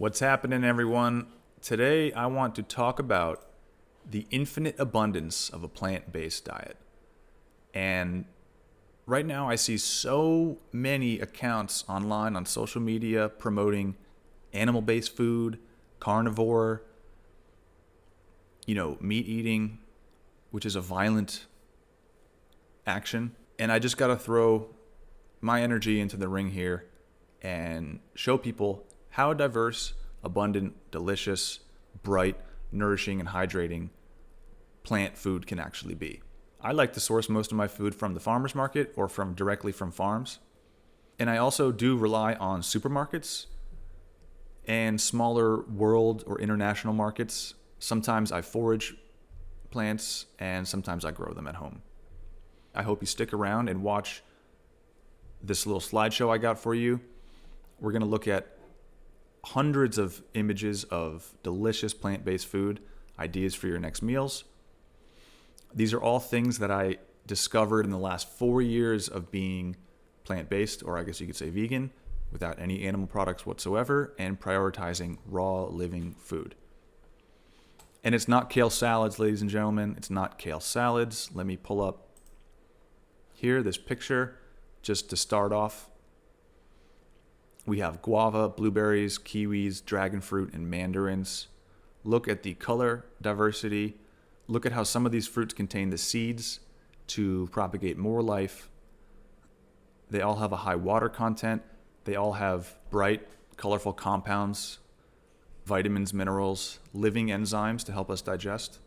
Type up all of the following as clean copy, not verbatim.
What's happening, everyone? Today, I want to talk about the infinite abundance of a plant-based diet. And right now, I see so many accounts online on social media promoting animal-based food, carnivore, meat eating, which is a violent action. And I just got to throw my energy into the ring here and show people how diverse, abundant, delicious, bright, nourishing, and hydrating plant food can actually be. I like to source most of my food from the farmer's market or directly from farms. And I also do rely on supermarkets and smaller world or international markets. Sometimes I forage plants and sometimes I grow them at home. I hope you stick around and watch this little slideshow I got for you. We're going to look at hundreds of images of delicious plant-based food, ideas for your next meals. These are all things that I discovered in the last 4 years of being plant-based, or I guess you could say vegan, without any animal products whatsoever, and prioritizing raw living food. And it's not kale salads, ladies and gentlemen. It's not kale salads. Let me pull up here this picture just to start off. We have guava, blueberries, kiwis, dragonfruit, and mandarins. Look at the color diversity. Look at how some of these fruits contain the seeds to propagate more life. They all have a high water content. They all have bright, colorful compounds, vitamins, minerals, living enzymes to help us digest.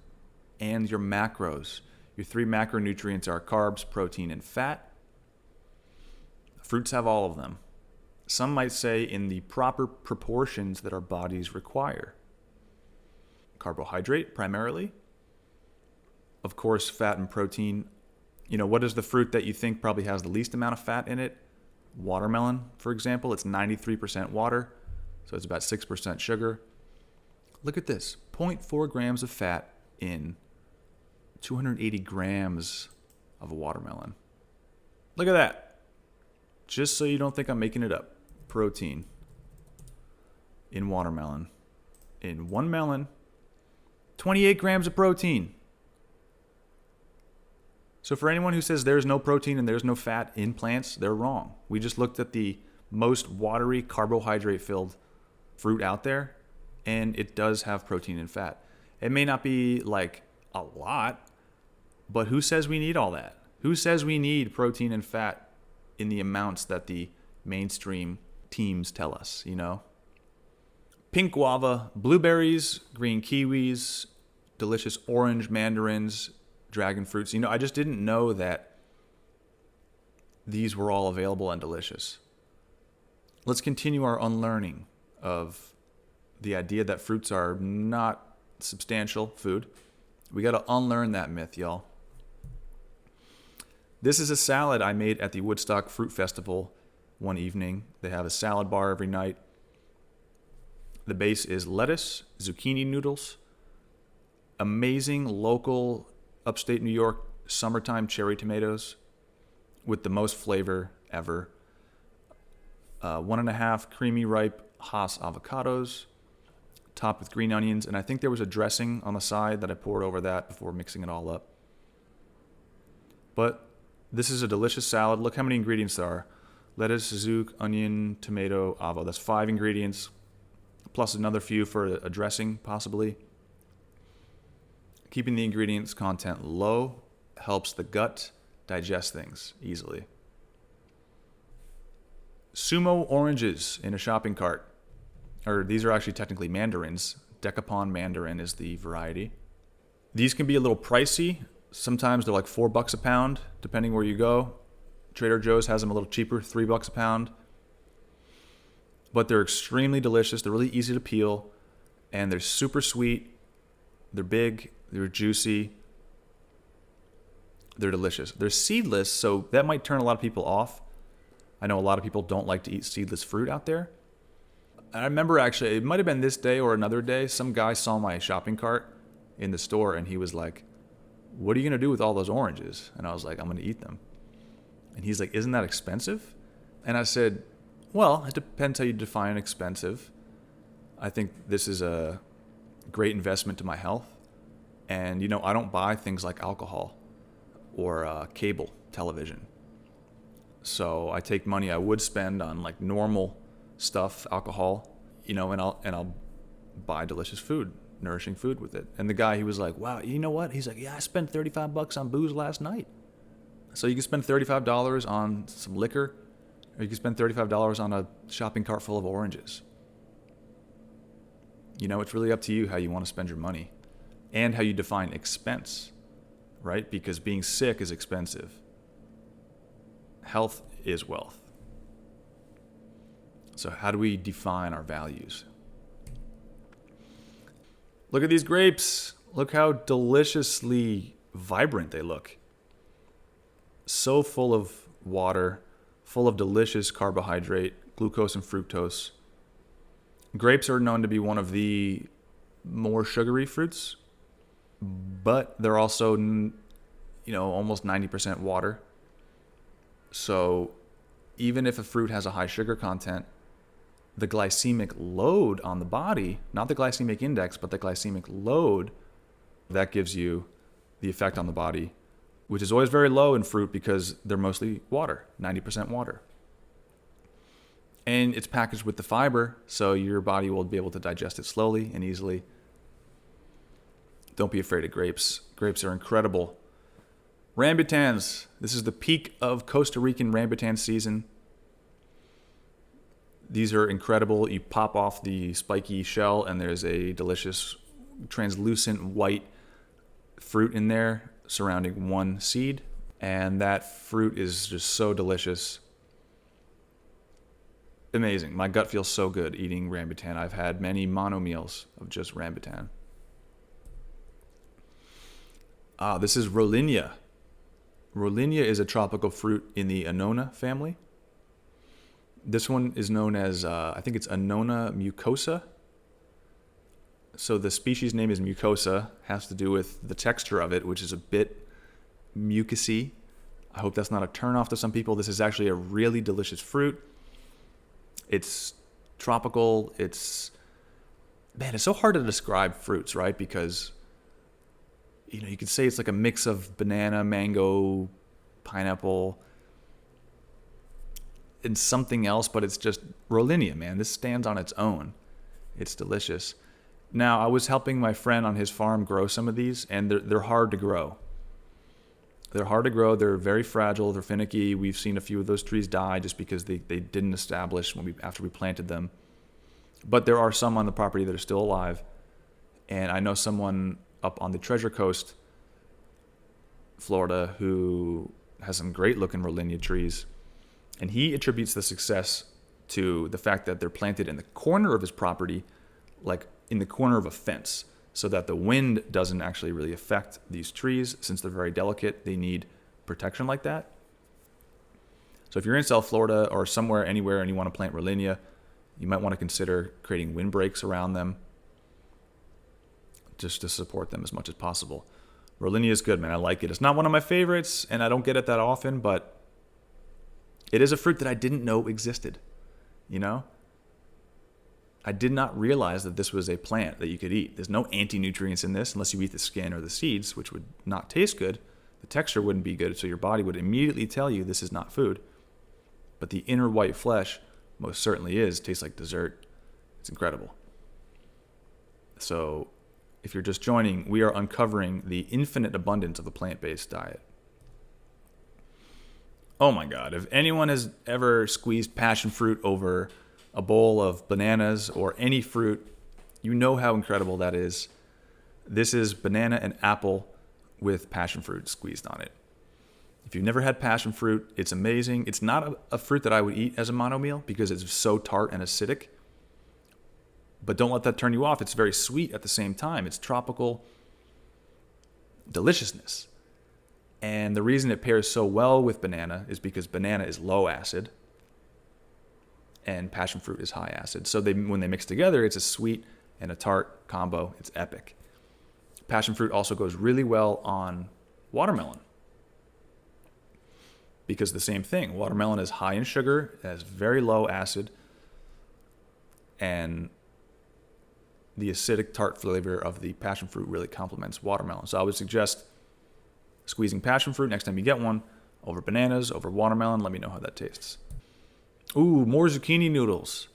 And your macros. Your 3 macronutrients are carbs, protein, and fat. Fruits have all of them. Some might say in the proper proportions that our bodies require. Carbohydrate, primarily. Of course, fat and protein. What is the fruit that you think probably has the least amount of fat in it? Watermelon, for example. It's 93% water, so it's about 6% sugar. Look at this, 0.4 grams of fat in 280 grams of a watermelon. Look at that. Just so you don't think I'm making it up. Protein in watermelon. In one melon, 28 grams of protein. So for anyone who says there's no protein and there's no fat in plants, they're wrong. We just looked at the most watery, carbohydrate-filled fruit out there, and it does have protein and fat. It may not be like a lot, but who says we need all that? Who says we need protein and fat in the amounts that the mainstream teams tell us, Pink guava, blueberries, green kiwis, delicious orange mandarins, dragon fruits. I just didn't know that these were all available and delicious. Let's continue our unlearning of the idea that fruits are not substantial food. We got to unlearn that myth, y'all. This is a salad I made at the Woodstock Fruit Festival one evening. They have a salad bar every night. The base is lettuce, zucchini noodles, amazing local upstate New York summertime cherry tomatoes with the most flavor ever. 1.5 creamy ripe Hass avocados, topped with green onions, and I think there was a dressing on the side that I poured over that before mixing it all up. But this is a delicious salad. Look how many ingredients there are. Lettuce, zuc, onion, tomato, avo. That's 5 ingredients, plus another few for a dressing, possibly. Keeping the ingredients content low helps the gut digest things easily. Sumo oranges in a shopping cart. Or these are actually technically mandarins. Decapon mandarin is the variety. These can be a little pricey. Sometimes they're like $4 a pound, depending where you go. Trader Joe's has them a little cheaper, $3 a pound. But they're extremely delicious. They're really easy to peel, and they're super sweet. They're big. They're juicy. They're delicious. They're seedless, so that might turn a lot of people off. I know a lot of people don't like to eat seedless fruit out there. I remember actually, it might have been this day or another day, some guy saw my shopping cart in the store, and he was like, "What are you going to do with all those oranges?" And I was like, "I'm going to eat them." And he's like, "Isn't that expensive?" And I said, "Well, it depends how you define expensive. I think this is a great investment to my health. And, I don't buy things like alcohol or cable television. So I take money I would spend on like normal stuff, alcohol, and I'll buy delicious food, nourishing food with it. And the guy, he was like, wow, you know what? He's like, yeah, I spent $35 on booze last night. So you can spend $35 on some liquor, or you can spend $35 on a shopping cart full of oranges. It's really up to you how you want to spend your money and how you define expense, right? Because being sick is expensive. Health is wealth. So how do we define our values? Look at these grapes. Look how deliciously vibrant they look. So full of water, full of delicious carbohydrate, glucose and fructose. Grapes are known to be one of the more sugary fruits, but they're also, almost 90% water. So even if a fruit has a high sugar content, the glycemic load on the body, not the glycemic index, but the glycemic load, that gives you the effect on the body, which is always very low in fruit because they're mostly water, 90% water. And it's packaged with the fiber, so your body will be able to digest it slowly and easily. Don't be afraid of grapes. Grapes are incredible. Rambutans. This is the peak of Costa Rican rambutan season. These are incredible. You pop off the spiky shell and there's a delicious translucent white fruit in there surrounding one seed. And that fruit is just so delicious. Amazing. My gut feels so good eating rambutan. I've had many mono meals of just rambutan. This is Rollinia. Rollinia is a tropical fruit in the Annona family. This one is known as, I think it's Annona mucosa. So the species name is mucosa, has to do with the texture of it, which is a bit mucousy. I hope that's not a turnoff to some people. This is actually a really delicious fruit. It's tropical. It's so hard to describe fruits, right? Because, you could say it's like a mix of banana, mango, pineapple, and something else, but it's just Rollinia, man. This stands on its own. It's delicious. Now, I was helping my friend on his farm grow some of these, and they're hard to grow. They're hard to grow. They're very fragile. They're finicky. We've seen a few of those trees die just because they didn't establish after we planted them. But there are some on the property that are still alive. And I know someone up on the Treasure Coast, Florida, who has some great looking Rollinia trees. And he attributes the success to the fact that they're planted in the corner of his property, like in the corner of a fence, so that the wind doesn't actually really affect these trees. Since they're very delicate, they need protection like that. So if you're in South Florida or somewhere, anywhere, and you want to plant Rollinia, you might want to consider creating windbreaks around them just to support them as much as possible. Rollinia is good, man. I like it. It's not one of my favorites, and I don't get it that often, but it is a fruit that I didn't know existed, I did not realize that this was a plant that you could eat. There's no anti-nutrients in this unless you eat the skin or the seeds, which would not taste good. The texture wouldn't be good, so your body would immediately tell you this is not food. But the inner white flesh most certainly is. Tastes like dessert. It's incredible. So if you're just joining, we are uncovering the infinite abundance of a plant-based diet. Oh my God, if anyone has ever squeezed passion fruit over a bowl of bananas or any fruit, you know how incredible that is. This is banana and apple with passion fruit squeezed on it. If you've never had passion fruit, it's amazing. It's not a fruit that I would eat as a mono meal because it's so tart and acidic. But don't let that turn you off. It's very sweet at the same time. It's tropical deliciousness. And the reason it pairs so well with banana is because banana is low acid and passion fruit is high acid. So when they mix together, it's a sweet and a tart combo. It's epic. Passion fruit also goes really well on watermelon because the same thing. Watermelon is high in sugar, it has very low acid, and the acidic tart flavor of the passion fruit really complements watermelon. So I would suggest squeezing passion fruit next time you get one over bananas, over watermelon. Let me know how that tastes. Ooh, more zucchini noodles.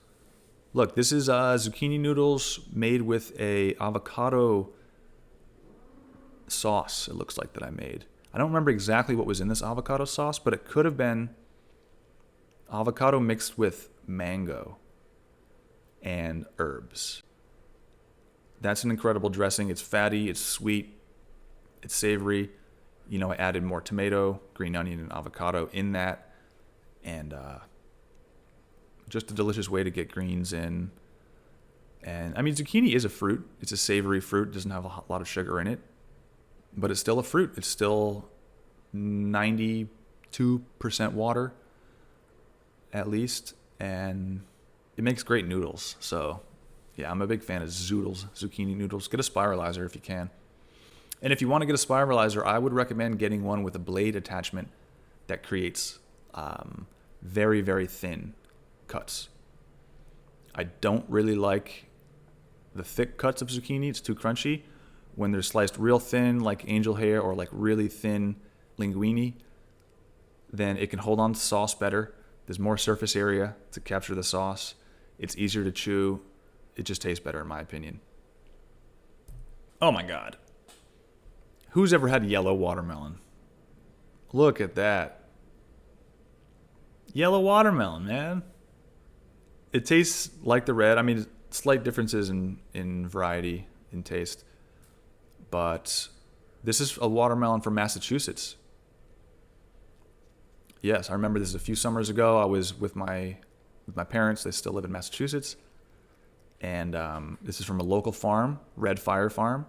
Look, this is zucchini noodles made with a avocado sauce, it looks like, that I made. I don't remember exactly what was in this avocado sauce, but it could have been avocado mixed with mango and herbs. That's an incredible dressing. It's fatty, it's sweet, it's savory. You know, I added more tomato, green onion, and avocado in that. And just a delicious way to get greens in. And I mean, zucchini is a fruit. It's a savory fruit. It doesn't have a lot of sugar in it. But it's still a fruit. It's still 92% water, at least. And it makes great noodles. So, yeah, I'm a big fan of zoodles, zucchini noodles. Get a spiralizer if you can. And if you want to get a spiralizer, I would recommend getting one with a blade attachment that creates very, very thin cuts. I don't really like the thick cuts of zucchini. It's too crunchy. When they're sliced real thin, like angel hair, or like really thin linguine, then it can hold on to sauce better. There's more surface area to capture the sauce. It's easier to chew. It just tastes better, in my opinion. Oh my God. Who's ever had yellow watermelon? Look at that. Yellow watermelon, man. It tastes like the red. I mean, slight differences in variety, in taste. But this is a watermelon from Massachusetts. Yes, I remember this a few summers ago. I was with my parents. They still live in Massachusetts. And this is from a local farm, Red Fire Farm.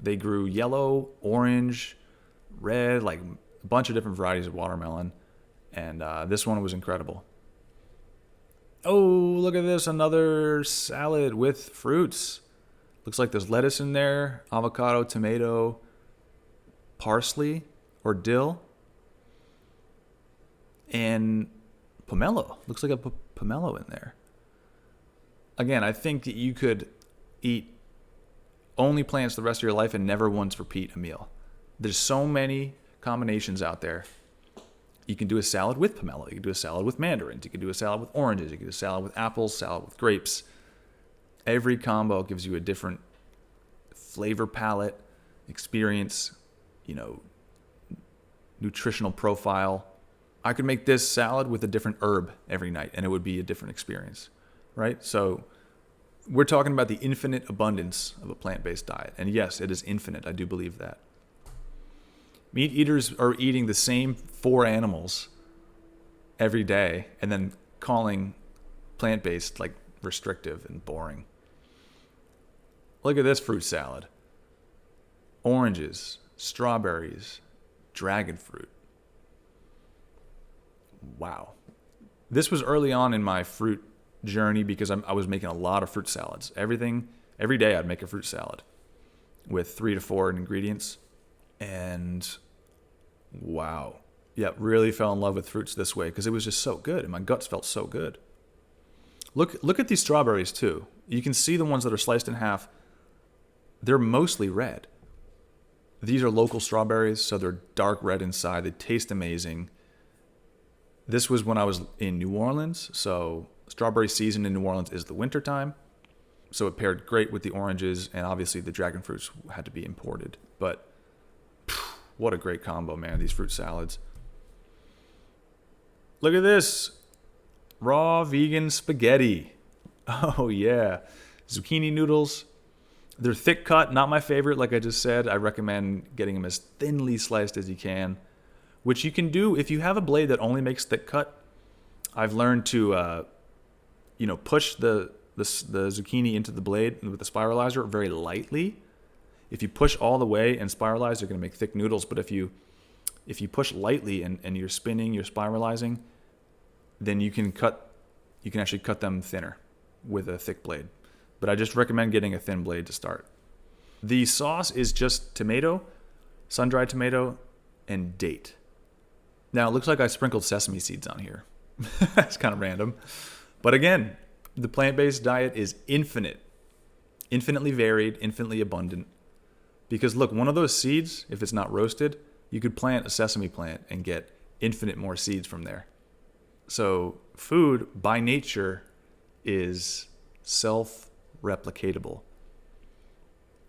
They grew yellow, orange, red, like a bunch of different varieties of watermelon. And this one was incredible. Oh, look at this. Another salad with fruits. Looks like there's lettuce in there, avocado, tomato, parsley or dill, and pomelo. Looks like a pomelo in there. Again, I think that you could eat only plants the rest of your life and never once repeat a meal. There's so many combinations out there. You can do a salad with pomelo. You can do a salad with mandarins. You can do a salad with oranges. You can do a salad with apples, salad with grapes. Every combo gives you a different flavor palette, experience, nutritional profile. I could make this salad with a different herb every night, and it would be a different experience, right? So we're talking about the infinite abundance of a plant-based diet. And yes, it is infinite. I do believe that. Meat eaters are eating the same 4 animals every day and then calling plant-based like restrictive and boring. Look at this fruit salad. Oranges, strawberries, dragon fruit. Wow. This was early on in my fruit journey because I was making a lot of fruit salads. Every day I'd make a fruit salad with 3 to 4 ingredients. And wow. Yeah, really fell in love with fruits this way because it was just so good and my guts felt so good. Look at these strawberries too. You can see the ones that are sliced in half. They're mostly red. These are local strawberries, so they're dark red inside. They taste amazing. This was when I was in New Orleans, so strawberry season in New Orleans is the winter time. So it paired great with the oranges, and obviously the dragon fruits had to be imported. But what a great combo, man, these fruit salads. Look at this. Raw vegan spaghetti. Oh, yeah. Zucchini noodles. They're thick cut, not my favorite, like I just said. I recommend getting them as thinly sliced as you can, which you can do if you have a blade that only makes thick cut. I've learned to, push the zucchini into the blade with the spiralizer very lightly. If you push all the way and spiralize, you're going to make thick noodles. But if you push lightly and you're spinning, you're spiralizing, then you can actually cut them thinner with a thick blade. But I just recommend getting a thin blade to start. The sauce is just tomato, sun-dried tomato, and date. Now, it looks like I sprinkled sesame seeds on here. That's kind of random. But again, the plant-based diet is infinite. infinitely varied, infinitely abundant. Because look, one of those seeds, if it's not roasted, you could plant a sesame plant and get infinite more seeds from there. So food by nature is self-replicatable.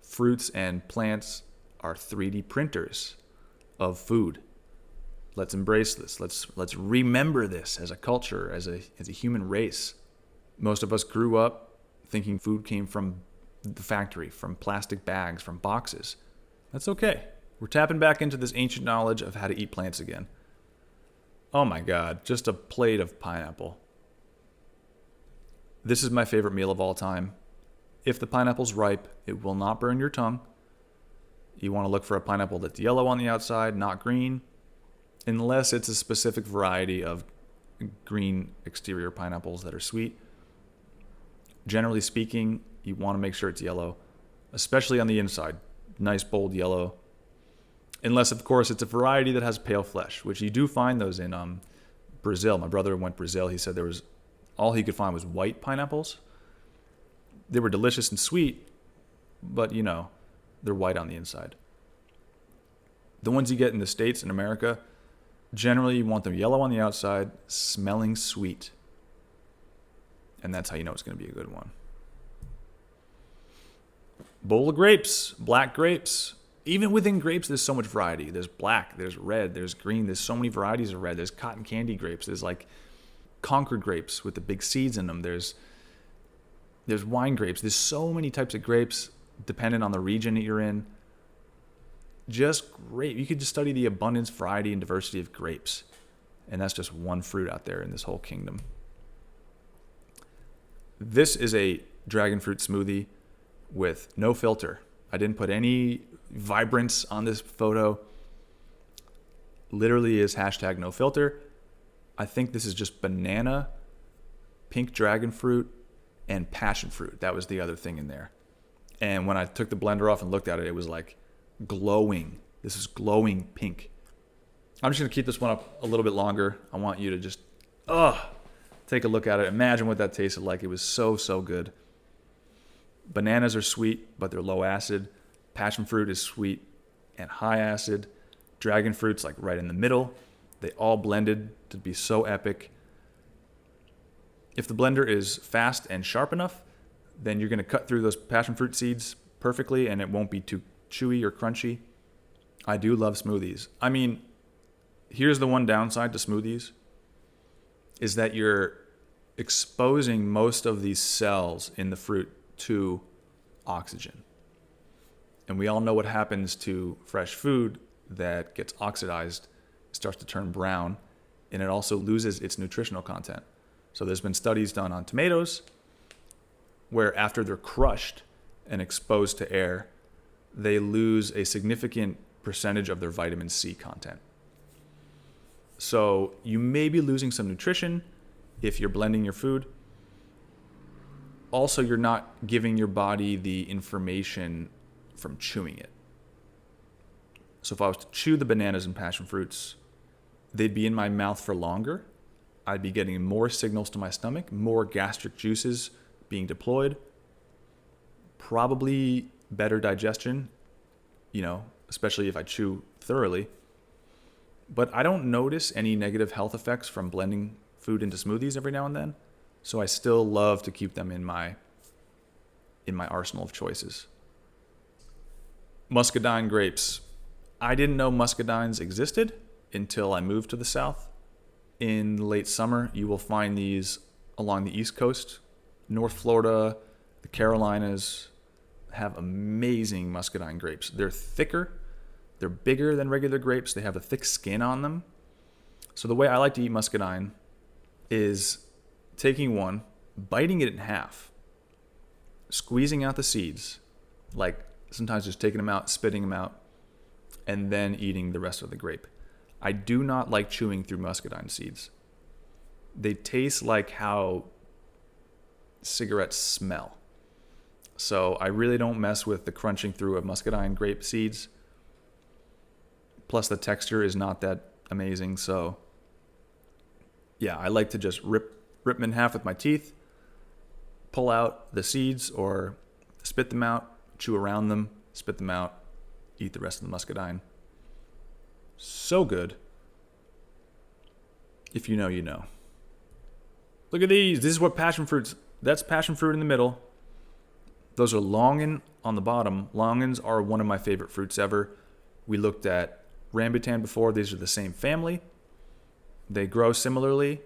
Fruits and plants are 3D printers of food. Let's embrace this. Let's remember this as a culture, as a human race. Most of us grew up thinking food came from the factory, from plastic bags, from boxes. That's okay. We're tapping back into this ancient knowledge of how to eat plants again. Oh my God, just a plate of pineapple. This is my favorite meal of all time. If the pineapple's ripe, it will not burn your tongue. You want to look for a pineapple that's yellow on the outside, not green, unless it's a specific variety of green exterior pineapples that are sweet. Generally speaking, you want to make sure it's yellow, especially on the inside. Nice, bold yellow. Unless, of course, it's a variety that has pale flesh, which you do find those in Brazil. My brother went to Brazil. He said all he could find was white pineapples. They were delicious and sweet, but, they're white on the inside. The ones you get in the States and America, generally you want them yellow on the outside, smelling sweet. And that's how you know it's going to be a good one. Bowl of grapes, black grapes. Even within grapes, there's so much variety. There's black, there's red, there's green. There's so many varieties of red. There's cotton candy grapes. There's like Concord grapes with the big seeds in them. There's wine grapes. There's so many types of grapes dependent on the region that you're in. Just great. You could just study the abundance, variety, and diversity of grapes. And that's just one fruit out there in this whole kingdom. This is a dragon fruit smoothie with no filter. I didn't put any vibrance on this photo. Literally is hashtag no filter. I think this is just banana, pink dragon fruit, and passion fruit. That was the other thing in there. And when I took the blender off and looked at it, it was like glowing. This is glowing pink. I'm just going to keep this one up a little bit longer. I want you to just take a look at it. Imagine what that tasted like. It was so, so good. Bananas are sweet, but they're low acid. Passion fruit is sweet and high acid. Dragon fruit's like right in the middle. They all blended to be so epic. If the blender is fast and sharp enough, then you're going to cut through those passion fruit seeds perfectly and it won't be too chewy or crunchy. I do love smoothies. I mean, here's the one downside to smoothies is that you're exposing most of these cells in the fruit to oxygen. And we all know what happens to fresh food that gets oxidized, starts to turn brown, and it also loses its nutritional content. So there's been studies done on tomatoes where after they're crushed and exposed to air, they lose a significant percentage of their vitamin C content. So you may be losing some nutrition if you're blending your food. Also, you're not giving your body the information from chewing it. So if I was to chew the bananas and passion fruits, they'd be in my mouth for longer. I'd be getting more signals to my stomach, more gastric juices being deployed, probably better digestion, especially if I chew thoroughly. But I don't notice any negative health effects from blending food into smoothies every now and then. So I still love to keep them in my arsenal of choices. Muscadine grapes. I didn't know muscadines existed until I moved to the South. In late summer, you will find these along the East Coast. North Florida, the Carolinas have amazing muscadine grapes. They're thicker. They're bigger than regular grapes. They have a thick skin on them. So the way I like to eat muscadine is taking one, biting it in half, squeezing out the seeds, like sometimes just taking them out, spitting them out, and then eating the rest of the grape. I do not like chewing through muscadine seeds. They taste like how cigarettes smell. So I really don't mess with the crunching through of muscadine grape seeds. Plus the texture is not that amazing. So yeah, I like to just rip them in half with my teeth, pull out the seeds or spit them out, chew around them, spit them out, eat the rest of the muscadine. So good. If you know, you know. Look at these. This is what passion fruits. That's passion fruit in the middle. Those are Longan on the bottom. Longans are one of my favorite fruits ever. We looked at rambutan before. These are the same family. They grow similarly.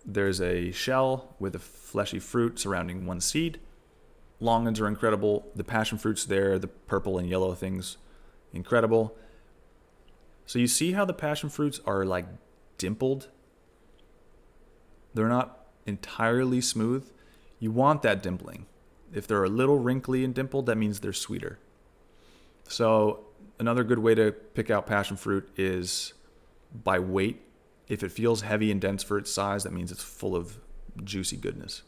There's a shell with a fleshy fruit surrounding one seed. Longans are incredible. The passion fruits there, the purple and yellow things, incredible. So you see how the passion fruits are like dimpled? They're not entirely smooth. You want that dimpling. If they're a little wrinkly and dimpled, that means they're sweeter. So another good way to pick out passion fruit is by weight. If it feels heavy and dense for its size, that means it's full of juicy goodness.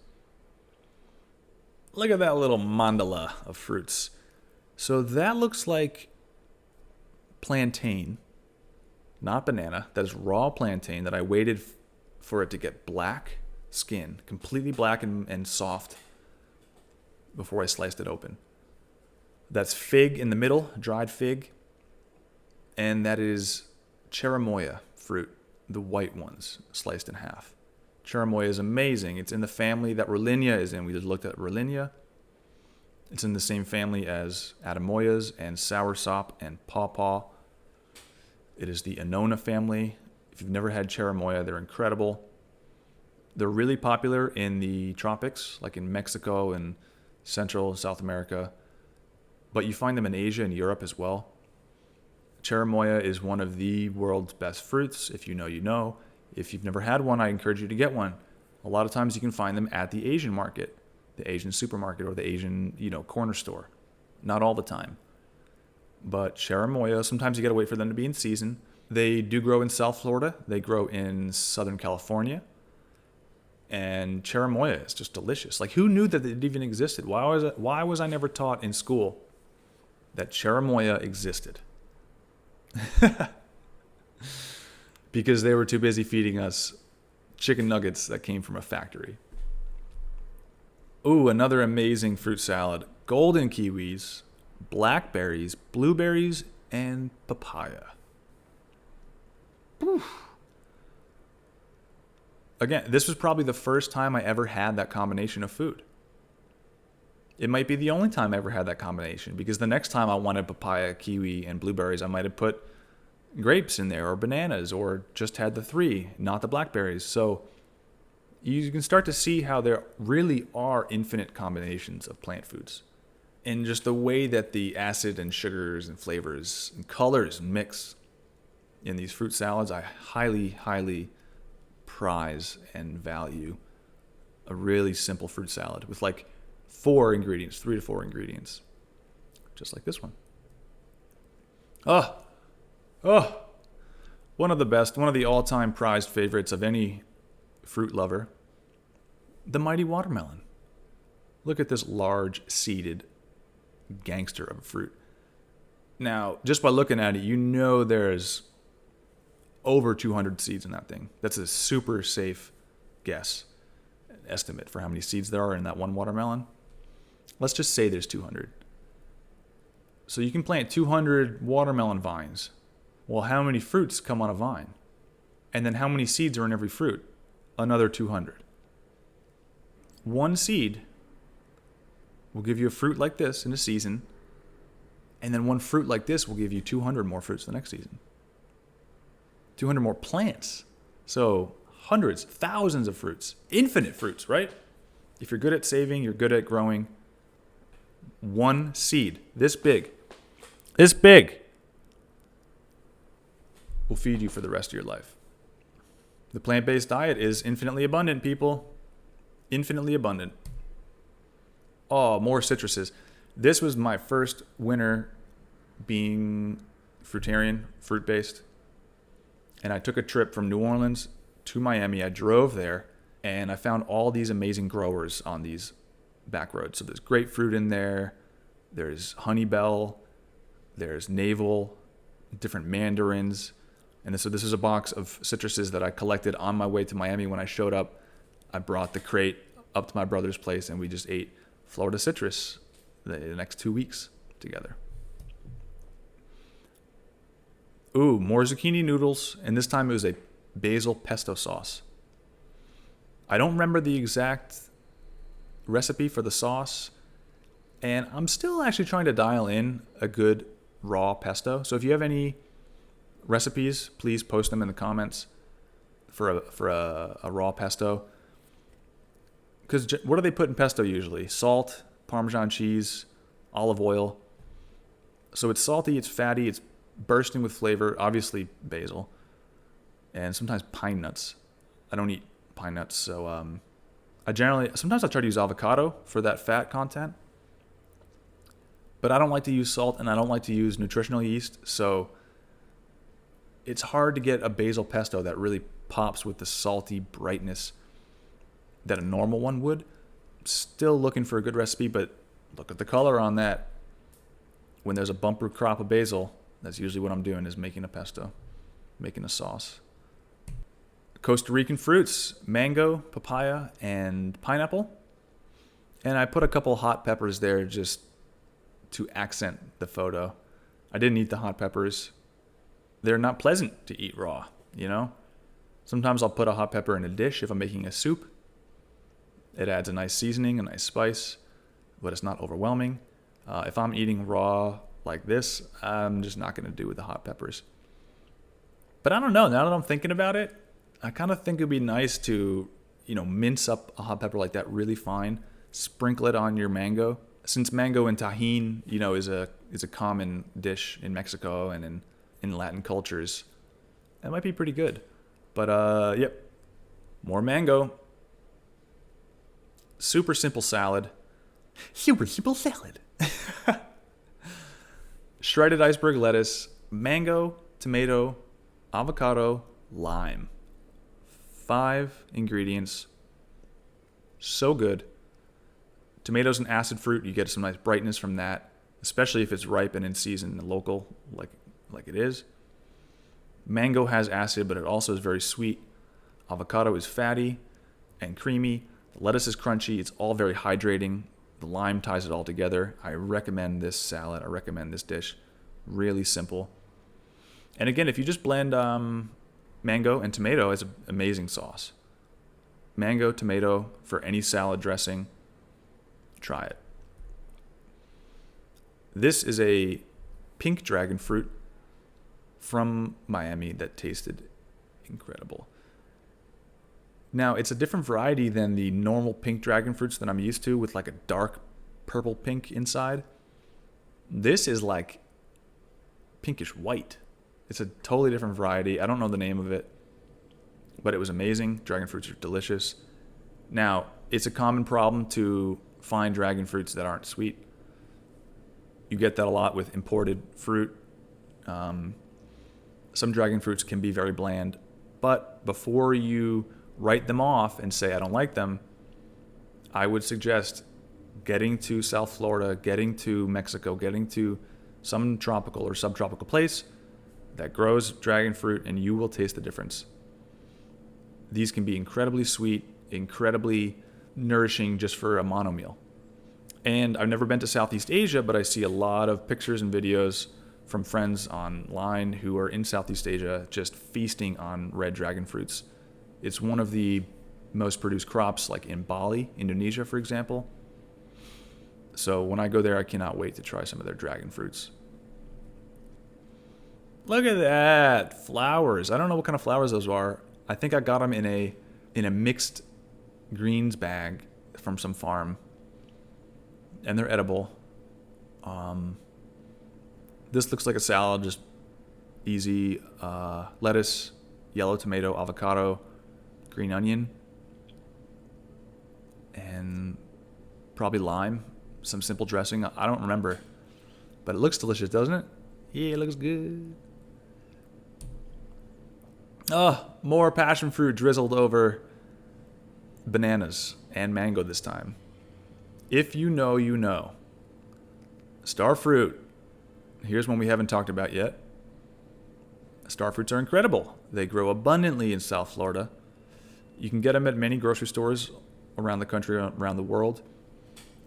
Look at that little mandala of fruits. So that looks like plantain, not banana. That is raw plantain that I waited for it to get black skin, completely black and soft before I sliced it open. That's fig in the middle, dried fig. And that is Cherimoya fruit, the white ones, sliced in half. Cherimoya is amazing. It's in the family that Rollinia is in. We just looked at Rollinia. It's in the same family as Atemoyas and soursop and pawpaw. It is the Annona family. If you've never had Cherimoya, they're incredible. They're really popular in the tropics, like in Mexico and Central and South America. But you find them in Asia and Europe as well. Cherimoya is one of the world's best fruits. If you know, you know. If you've never had one, I encourage you to get one. A lot of times you can find them at the Asian market, the Asian supermarket, or the Asian, corner store. Not all the time. But Cherimoya, sometimes you got to wait for them to be in season. They do grow in South Florida. They grow in Southern California. And Cherimoya is just delicious. Like, who knew that it even existed? Why was I never taught in school that Cherimoya existed? Because they were too busy feeding us chicken nuggets that came from a factory. Ooh, another amazing fruit salad. Golden kiwis, blackberries, blueberries, and papaya. Oof. Again, this was probably the first time I ever had that combination of food. It might be the only time I ever had that combination, because the next time I wanted papaya, kiwi, and blueberries, I might have put grapes in there or bananas, or just had the three, not the blackberries. So you can start to see how there really are infinite combinations of plant foods. And just the way that the acid and sugars and flavors and colors mix in these fruit salads, I highly, highly prize and value a really simple fruit salad with like 3 to 4 ingredients, just like this one. One of the best, one of the all-time prized favorites of any fruit lover, the mighty watermelon. Look at this large seeded gangster of a fruit. Now, just by looking at it, you know there's over 200 seeds in that thing. That's a super safe guess, estimate for how many seeds there are in that one watermelon. Let's just say there's 200. So you can plant 200 watermelon vines. Well, how many fruits come on a vine? And then how many seeds are in every fruit? Another 200. One seed will give you a fruit like this in a season, and then one fruit like this will give you 200 more fruits the next season. 200 more plants. So hundreds, thousands of fruits, infinite fruits, right? If you're good at saving, you're good at growing. One seed, this big, will feed you for the rest of your life. The plant-based diet is infinitely abundant, people. Infinitely abundant. Oh, more citruses. This was my first winter being fruitarian, fruit-based. And I took a trip from New Orleans to Miami. I drove there, and I found all these amazing growers on these back roads. So there's grapefruit in there. There's honeybell. There's navel, different mandarins. And so this is a box of citruses that I collected on my way to Miami. When I showed up, I brought the crate up to my brother's place, and we just ate Florida citrus the next 2 weeks together. Ooh, more zucchini noodles, and this time it was a basil pesto sauce. I don't remember the exact recipe for the sauce, and I'm still actually trying to dial in a good raw pesto. So if you have any recipes, please post them in the comments for a raw pesto. Because what do they put in pesto usually? Salt, Parmesan cheese, olive oil. So it's salty, it's fatty, it's bursting with flavor, obviously basil, and sometimes pine nuts. I don't eat pine nuts, so sometimes I try to use avocado for that fat content, but I don't like to use salt and I don't like to use nutritional yeast, so it's hard to get a basil pesto that really pops with the salty brightness that a normal one would. Still looking for a good recipe, but look at the color on that. When there's a bumper crop of basil, that's usually what I'm doing, is making a pesto, making a sauce. Costa Rican fruits, mango, papaya, and pineapple. And I put a couple hot peppers there just to accent the photo. I didn't eat the hot peppers. They're not pleasant to eat raw, you know? Sometimes I'll put a hot pepper in a dish if I'm making a soup. It adds a nice seasoning, a nice spice, but it's not overwhelming. If I'm eating raw like this, I'm just not going to do with the hot peppers. But I don't know. Now that I'm thinking about it, I kind of think it'd be nice to, mince up a hot pepper like that really fine, sprinkle it on your mango. Since mango and tahine, is a common dish in Mexico and in Latin cultures, that might be pretty good. But yep, more mango. Super simple salad. Super simple salad. Shredded iceberg lettuce, mango, tomato, avocado, lime. 5 ingredients. So good. Tomato's an acid fruit. You get some nice brightness from that, especially if it's ripe and in season, local, like it is. Mango has acid, but it also is very sweet. Avocado is fatty and creamy. The lettuce is crunchy. It's all very hydrating. The lime ties it all together. I recommend this salad. I recommend this dish. Really simple. And again, if you just blend mango and tomato, it's an amazing sauce. Mango, tomato for any salad dressing. Try it. This is a pink dragon fruit from Miami that tasted incredible. Now, it's a different variety than the normal pink dragon fruits that I'm used to with like a dark purple pink inside. This is like pinkish white. It's a totally different variety. I don't know the name of it, but it was amazing. Dragon fruits are delicious. Now, it's a common problem to find dragon fruits that aren't sweet. You get that a lot with imported fruit. Some dragon fruits can be very bland, but before you write them off and say, I don't like them, I would suggest getting to South Florida, getting to Mexico, getting to some tropical or subtropical place that grows dragon fruit, and you will taste the difference. These can be incredibly sweet, incredibly nourishing just for a mono meal. And I've never been to Southeast Asia, but I see a lot of pictures and videos from friends online who are in Southeast Asia just feasting on red dragon fruits. It's one of the most produced crops, like in Bali, Indonesia, for example. So when I go there, I cannot wait to try some of their dragon fruits. Look at that. Flowers. I don't know what kind of flowers those are. I think I got them in a mixed greens bag from some farm. And they're edible. This looks like a salad, just easy. Lettuce, yellow tomato, avocado, green onion, and probably lime. Some simple dressing. I don't remember. But it looks delicious, doesn't it? Yeah, it looks good. Oh, more passion fruit drizzled over bananas and mango this time. If you know, you know. Star fruit. Here's one we haven't talked about yet. Star fruits are incredible. They grow abundantly in South Florida. You can get them at many grocery stores around the country, around the world.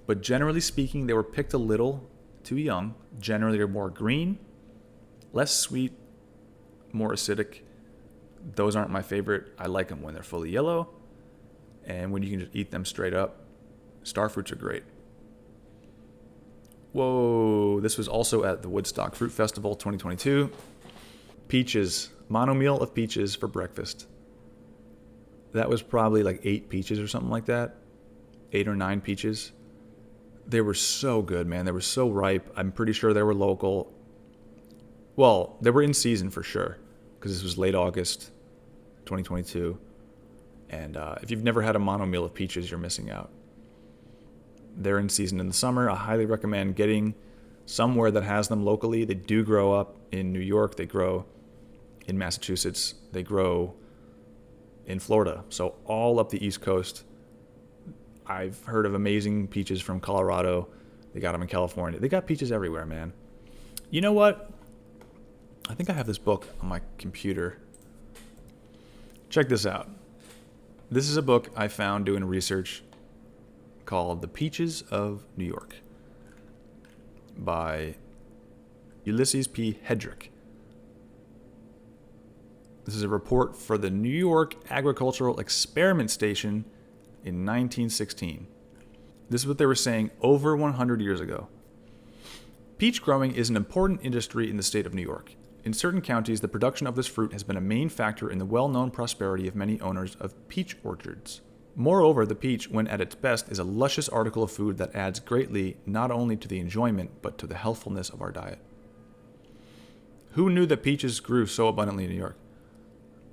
But generally speaking, they were picked a little too young. Generally, they're more green, less sweet, more acidic. Those aren't my favorite. I like them when they're fully yellow and when you can just eat them straight up. Star fruits are great. Whoa, this was also at the Woodstock Fruit Festival 2022. Peaches, monomeal of peaches for breakfast. That was probably like 8 peaches or something like that. 8 or 9 peaches. They were so good, man. They were so ripe. I'm pretty sure they were local. Well, they were in season for sure, because this was late August 2022. And if you've never had a monomeal of peaches, you're missing out. They're in season in the summer. I highly recommend getting somewhere that has them locally. They do grow up in New York. They grow in Massachusetts. They grow in Florida. So all up the East Coast. I've heard of amazing peaches from Colorado. They got them in California. They got peaches everywhere, man. You know what? I think I have this book on my computer. Check this out. This is a book I found doing research called The Peaches of New York by Ulysses P. Hedrick. This is a report for the New York Agricultural Experiment Station in 1916. This is what they were saying over 100 years ago. Peach growing is an important industry in the state of New York. In certain counties, the production of this fruit has been a main factor in the well-known prosperity of many owners of peach orchards. Moreover, the peach, when at its best, is a luscious article of food that adds greatly not only to the enjoyment, but to the healthfulness of our diet. Who knew that peaches grew so abundantly in New York?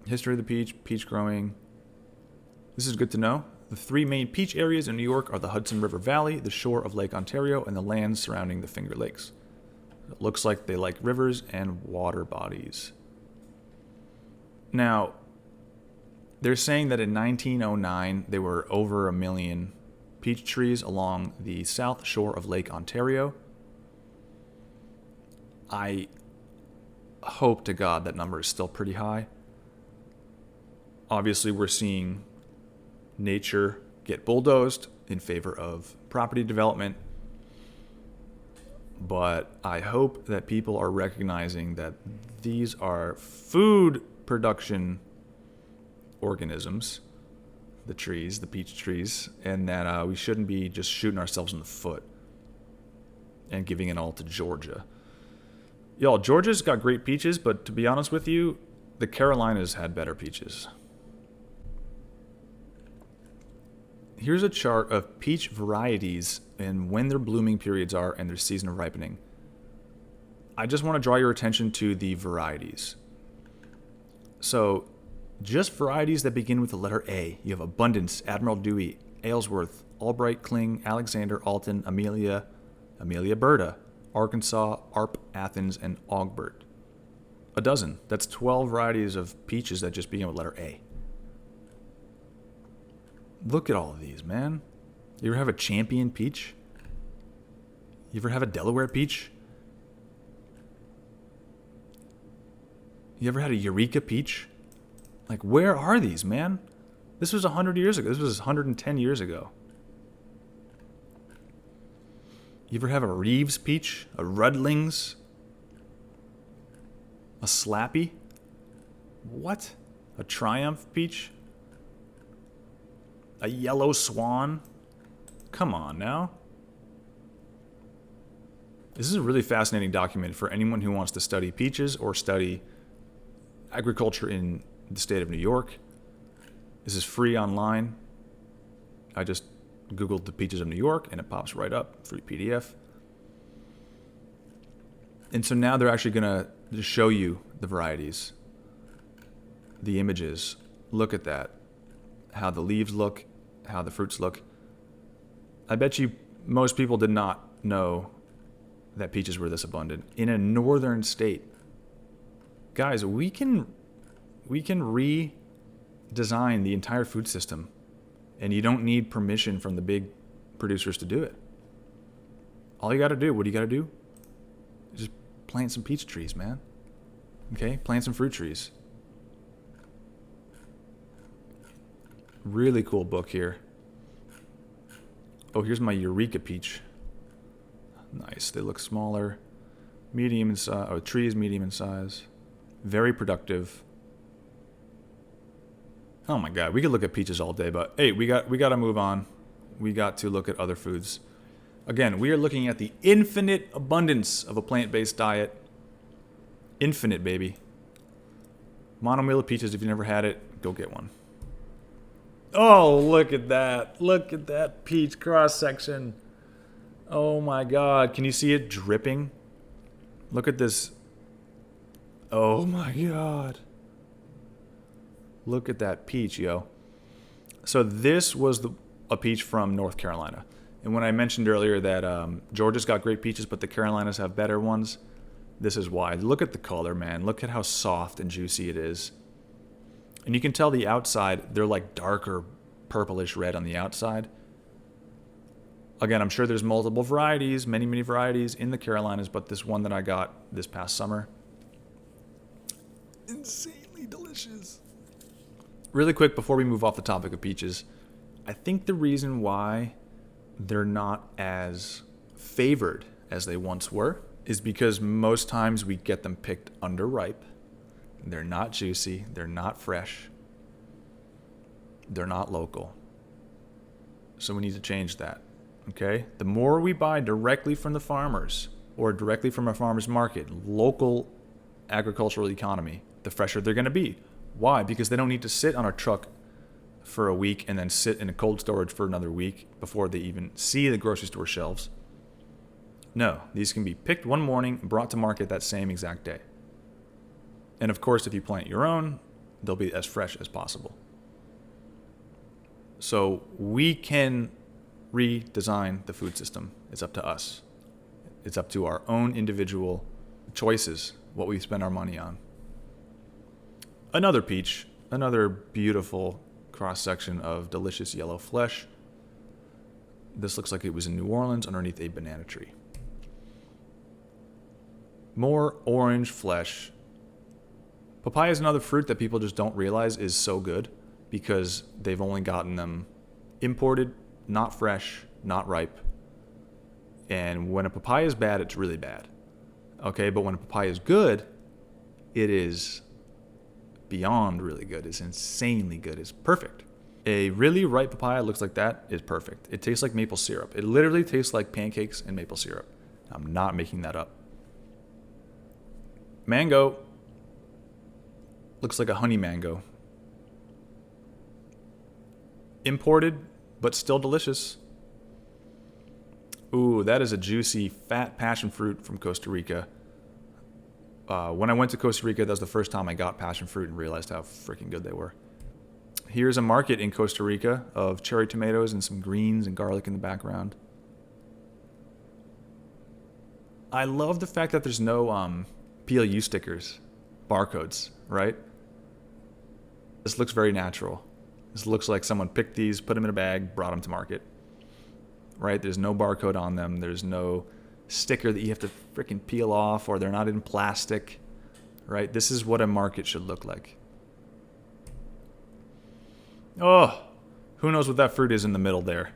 History of the peach, peach growing. This is good to know. The 3 main peach areas in New York are the Hudson River Valley, the shore of Lake Ontario, and the lands surrounding the Finger Lakes. It looks like they like rivers and water bodies. Now, they're saying that in 1909, there were over 1 million peach trees along the south shore of Lake Ontario. I hope to God that number is still pretty high. Obviously, we're seeing nature get bulldozed in favor of property development. But I hope that people are recognizing that these are food production organisms, the trees, the peach trees, and that we shouldn't be just shooting ourselves in the foot and giving it all to Georgia. Y'all, Georgia's got great peaches, but to be honest with you, the Carolinas had better peaches. Here's a chart of peach varieties and when their blooming periods are and their season of ripening. I just want to draw your attention to the varieties. So, just varieties that begin with the letter A. You have Abundance, Admiral Dewey, Aylesworth, Albright, Kling, Alexander, Alton, Amelia, Amelia Berta, Arkansas, Arp, Athens, and Augbert. A dozen. That's 12 varieties of peaches that just begin with letter A. Look at all of these, man. You ever have a Champion peach? You ever have a Delaware peach? You ever had a Eureka peach? Like, where are these, man? This was 100 years ago. This was 110 years ago. You ever have a Reeves peach? A Rudlings? A Slappy? What? A Triumph peach? A Yellow Swan? Come on now. This is a really fascinating document for anyone who wants to study peaches or study agriculture in the state of New York. This is free online. I just Googled the peaches of New York and it pops right up, free PDF. And so now they're actually going to show you the varieties, the images. Look at that. How the leaves look, how the fruits look. I bet you most people did not know that peaches were this abundant in a northern state. Guys, we can redesign the entire food system, and you don't need permission from the big producers to do it. All you got to do, what do you got to do? Just plant some peach trees, man. Okay? Plant some fruit trees. Really cool book here. Oh, here's my Eureka peach. Nice. They look smaller. Medium in size. Oh, tree is medium in size. Very productive. Oh my god, we could look at peaches all day, but hey, we got to move on. We got to look at other foods. Again, we are looking at the infinite abundance of a plant-based diet. Infinite, baby. Monomila peaches, if you've never had it, go get one. Oh, look at that. Look at that peach cross-section. Oh my god, can you see it dripping? Look at this. Oh my god. Look at that peach, yo. So this was a peach from North Carolina. And when I mentioned earlier that Georgia's got great peaches, but the Carolinas have better ones, this is why. Look at the color, man. Look at how soft and juicy it is. And you can tell the outside, they're like darker purplish red on the outside. Again, I'm sure there's multiple varieties, many varieties in the Carolinas, but this one that I got this past summer, insanely delicious. Really quick, before we move off the topic of peaches, I think the reason why they're not as favored as they once were is because most times we get them picked underripe. They're not juicy. They're not fresh. They're not local. So we need to change that. Okay? The more we buy directly from the farmers or directly from a farmer's market, local agricultural economy, the fresher they're going to be. Why? Because they don't need to sit on a truck for a week and then sit in a cold storage for another week before they even see the grocery store shelves. No, these can be picked one morning and brought to market that same exact day. And of course, if you plant your own, they'll be as fresh as possible. So we can redesign the food system. It's up to us. It's up to our own individual choices, what we spend our money on. Another peach, another beautiful cross-section of delicious yellow flesh. This looks like it was in New Orleans underneath a banana tree. More orange flesh. Papaya is another fruit that people just don't realize is so good because they've only gotten them imported, not fresh, not ripe. And when a papaya is bad, it's really bad. Okay, but when a papaya is good, it is beyond really good. It's insanely good. It's perfect. A really ripe papaya looks like that is perfect. It tastes like maple syrup. It literally tastes like pancakes and maple syrup. I'm not making that up. Mango looks like a honey mango. Imported, but still delicious. Ooh, that is a juicy, fat passion fruit from Costa Rica. When I went to Costa Rica, that was the first time I got passion fruit and realized how freaking good they were. Here's a market in Costa Rica of cherry tomatoes and some greens and garlic in the background. I love the fact that there's no PLU stickers, barcodes, right? This looks very natural. This looks like someone picked these, put them in a bag, brought them to market, right? There's no barcode on them. There's no sticker that you have to freaking peel off, or they're not in plastic, right? This is what a market should look like. Oh, who knows what that fruit is in the middle there?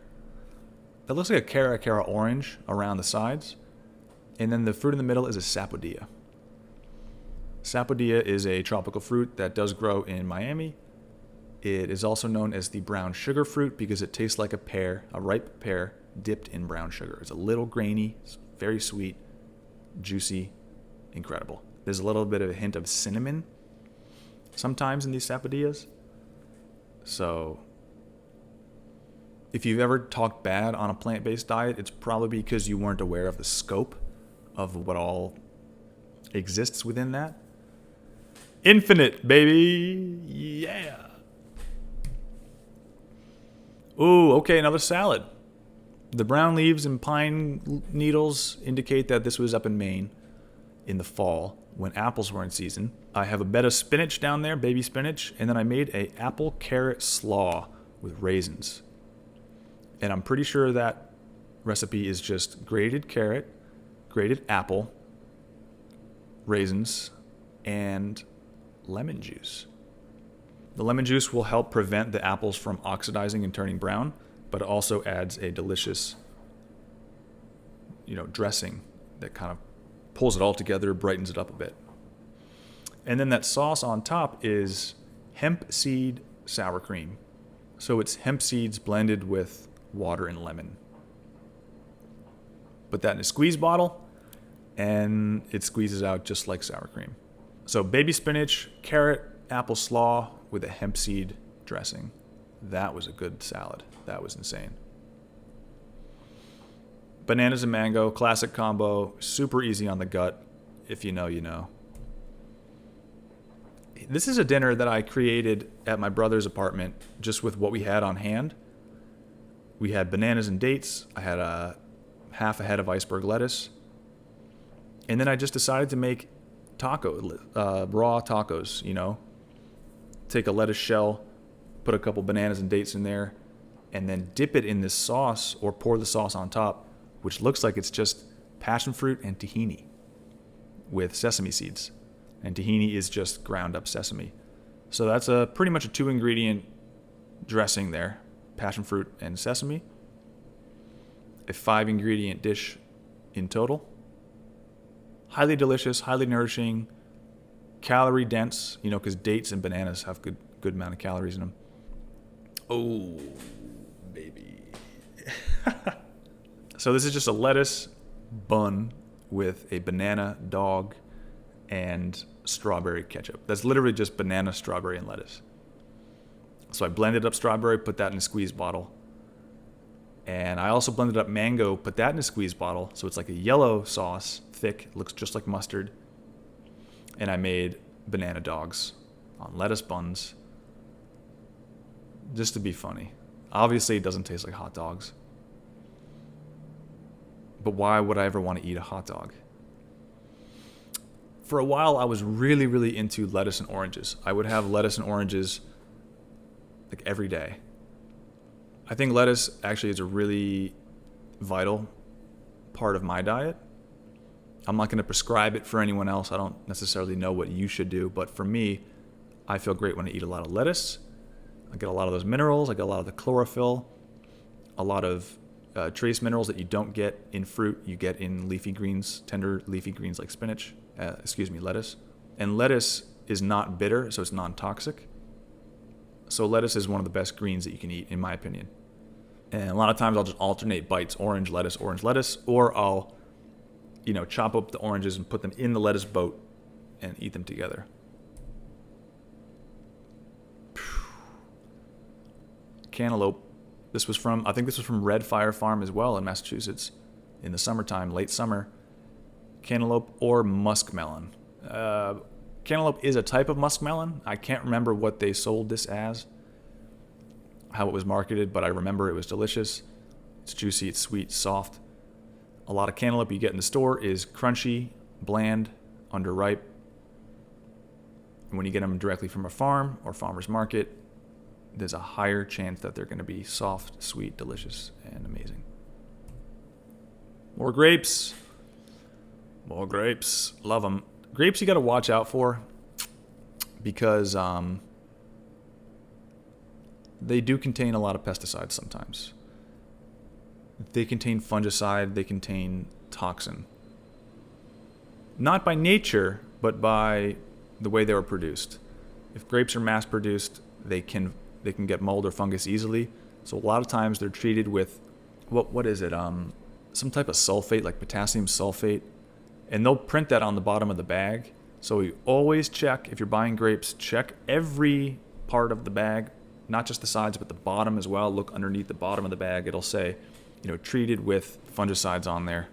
That looks like a cara orange around the sides. And then the fruit in the middle is a sapodilla. Sapodilla is a tropical fruit that does grow in Miami. It is also known as the brown sugar fruit because it tastes like a pear, a ripe pear dipped in brown sugar. It's a little grainy, it's very sweet, juicy, incredible. There's a little bit of a hint of cinnamon sometimes in these sapodillas. So if you've ever talked bad on a plant-based diet, it's probably because you weren't aware of the scope of what all exists within that. Infinite, baby. Yeah. Ooh, okay, another salad. The brown leaves and pine needles indicate that this was up in Maine in the fall when apples were in season. I have a bed of spinach down there, baby spinach, and then I made a apple carrot slaw with raisins. And I'm pretty sure that recipe is just grated carrot, grated apple, raisins, and lemon juice. The lemon juice will help prevent the apples from oxidizing and turning brown, but it also adds a delicious, dressing that kind of pulls it all together, brightens it up a bit. And then that sauce on top is hemp seed sour cream. So it's hemp seeds blended with water and lemon. Put that in a squeeze bottle, and it squeezes out just like sour cream. So baby spinach, carrot, apple slaw with a hemp seed dressing. That was a good salad. That was insane. Bananas and mango, classic combo, super easy on the gut. If you know, you know. This is a dinner that I created at my brother's apartment just with what we had on hand. We had bananas and dates. I had half a head of iceberg lettuce. And then I just decided to make raw tacos, Take a lettuce shell, put a couple bananas and dates in there, and then dip it in this sauce or pour the sauce on top, which looks like it's just passion fruit and tahini with sesame seeds. And tahini is just ground up sesame. So that's pretty much a 2-ingredient dressing there, passion fruit and sesame. A 5-ingredient dish in total. Highly delicious, highly nourishing, calorie dense, because dates and bananas have good amount of calories in them. Oh, baby. So this is just a lettuce bun with a banana dog and strawberry ketchup. That's literally just banana, strawberry, and lettuce. So I blended up strawberry, put that in a squeeze bottle. And I also blended up mango, put that in a squeeze bottle. So it's like a yellow sauce, thick, looks just like mustard. And I made banana dogs on lettuce buns, just to be funny. Obviously, it doesn't taste like hot dogs. But why would I ever want to eat a hot dog? For a while, I was really, really into lettuce and oranges. I would have lettuce and oranges like every day. I think lettuce actually is a really vital part of my diet. I'm not going to prescribe it for anyone else. I don't necessarily know what you should do. But for me, I feel great when I eat a lot of lettuce. I get a lot of those minerals. I get a lot of the chlorophyll, a lot of trace minerals that you don't get in fruit. You get in leafy greens, tender leafy greens like spinach. Lettuce. And lettuce is not bitter, so it's non-toxic. So lettuce is one of the best greens that you can eat, in my opinion. And a lot of times I'll just alternate bites, orange, lettuce, or I'll, chop up the oranges and put them in the lettuce boat and eat them together. Cantaloupe. I think this was from Red Fire Farm as well in Massachusetts in the summertime, late summer. Cantaloupe or muskmelon. Cantaloupe is a type of muskmelon. I can't remember what they sold this as, how it was marketed, but I remember it was delicious. It's juicy, it's sweet, soft. A lot of cantaloupe you get in the store is crunchy, bland, underripe. And when you get them directly from a farm or farmer's market, there's a higher chance that they're going to be soft, sweet, delicious, and amazing. More grapes. Love them. Grapes you got to watch out for because they do contain a lot of pesticides sometimes. They contain fungicide, they contain toxin. Not by nature, but by the way they were produced. If grapes are mass produced, they can get mold or fungus easily. So a lot of times they're treated with what is it? Some type of sulfate, like potassium sulfate. And they'll print that on the bottom of the bag. So you always check, if you're buying grapes, check every part of the bag, not just the sides, but the bottom as well. Look underneath the bottom of the bag. It'll say, treated with fungicides on there.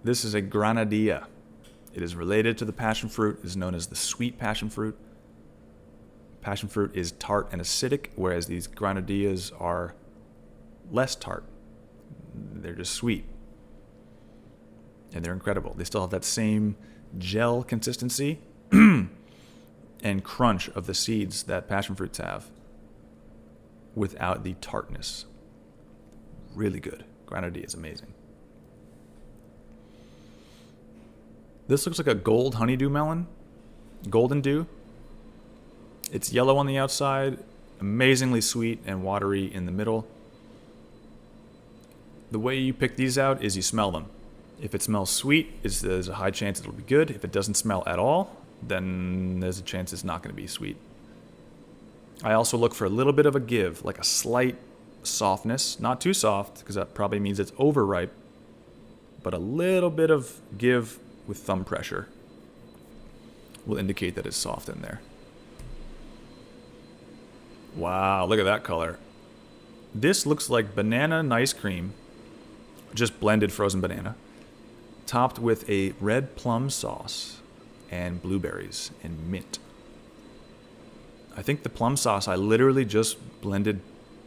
This is a granadilla. It is related to the passion fruit. It is known as the sweet passion fruit. Passion fruit is tart and acidic, whereas these granadillas are less tart. They're just sweet. And they're incredible. They still have that same gel consistency and crunch of the seeds that passion fruits have without the tartness. Really good. Granadilla is amazing. This looks like a gold honeydew melon. Golden dew. It's yellow on the outside, amazingly sweet and watery in the middle. The way you pick these out is you smell them. If it smells sweet, there's a high chance it'll be good. If it doesn't smell at all, then there's a chance it's not going to be sweet. I also look for a little bit of a give, like a slight softness. Not too soft, because that probably means it's overripe, but a little bit of give with thumb pressure will indicate that it's soft in there. Wow, look at that color. This looks like banana ice cream, just blended frozen banana, topped with a red plum sauce and blueberries and mint. I think the plum sauce, I literally just blended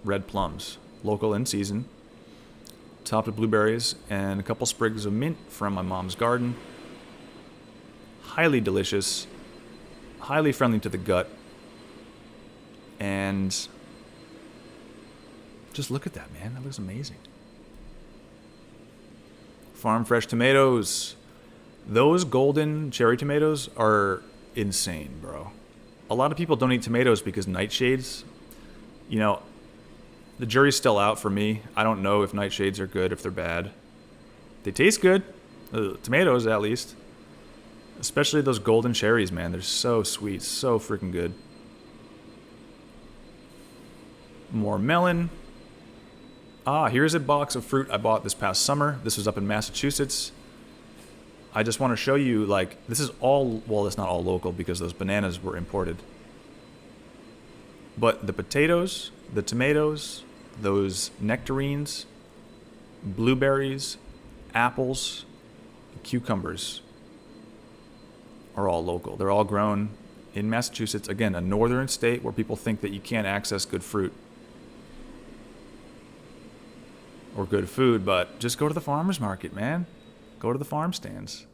red plums, local in season, topped with blueberries and a couple sprigs of mint from my mom's garden. Highly delicious, highly friendly to the gut, and just look at that, man. That looks amazing. Farm fresh tomatoes. Those golden cherry tomatoes are insane, bro. A lot of people don't eat tomatoes because nightshades, the jury's still out for me. I don't know if nightshades are good, if they're bad. They taste good. Tomatoes, at least. Especially those golden cherries, man. They're so sweet, so freaking good. More melon. Here's a box of fruit I bought this past summer. This was up in Massachusetts. I just want to show you, this is all, well, it's not all local because those bananas were imported. But the potatoes, the tomatoes, those nectarines, blueberries, apples, cucumbers are all local. They're all grown in Massachusetts. Again, a northern state where people think that you can't access good fruit or good food, but just go to the farmer's market, man. Go to the farm stands.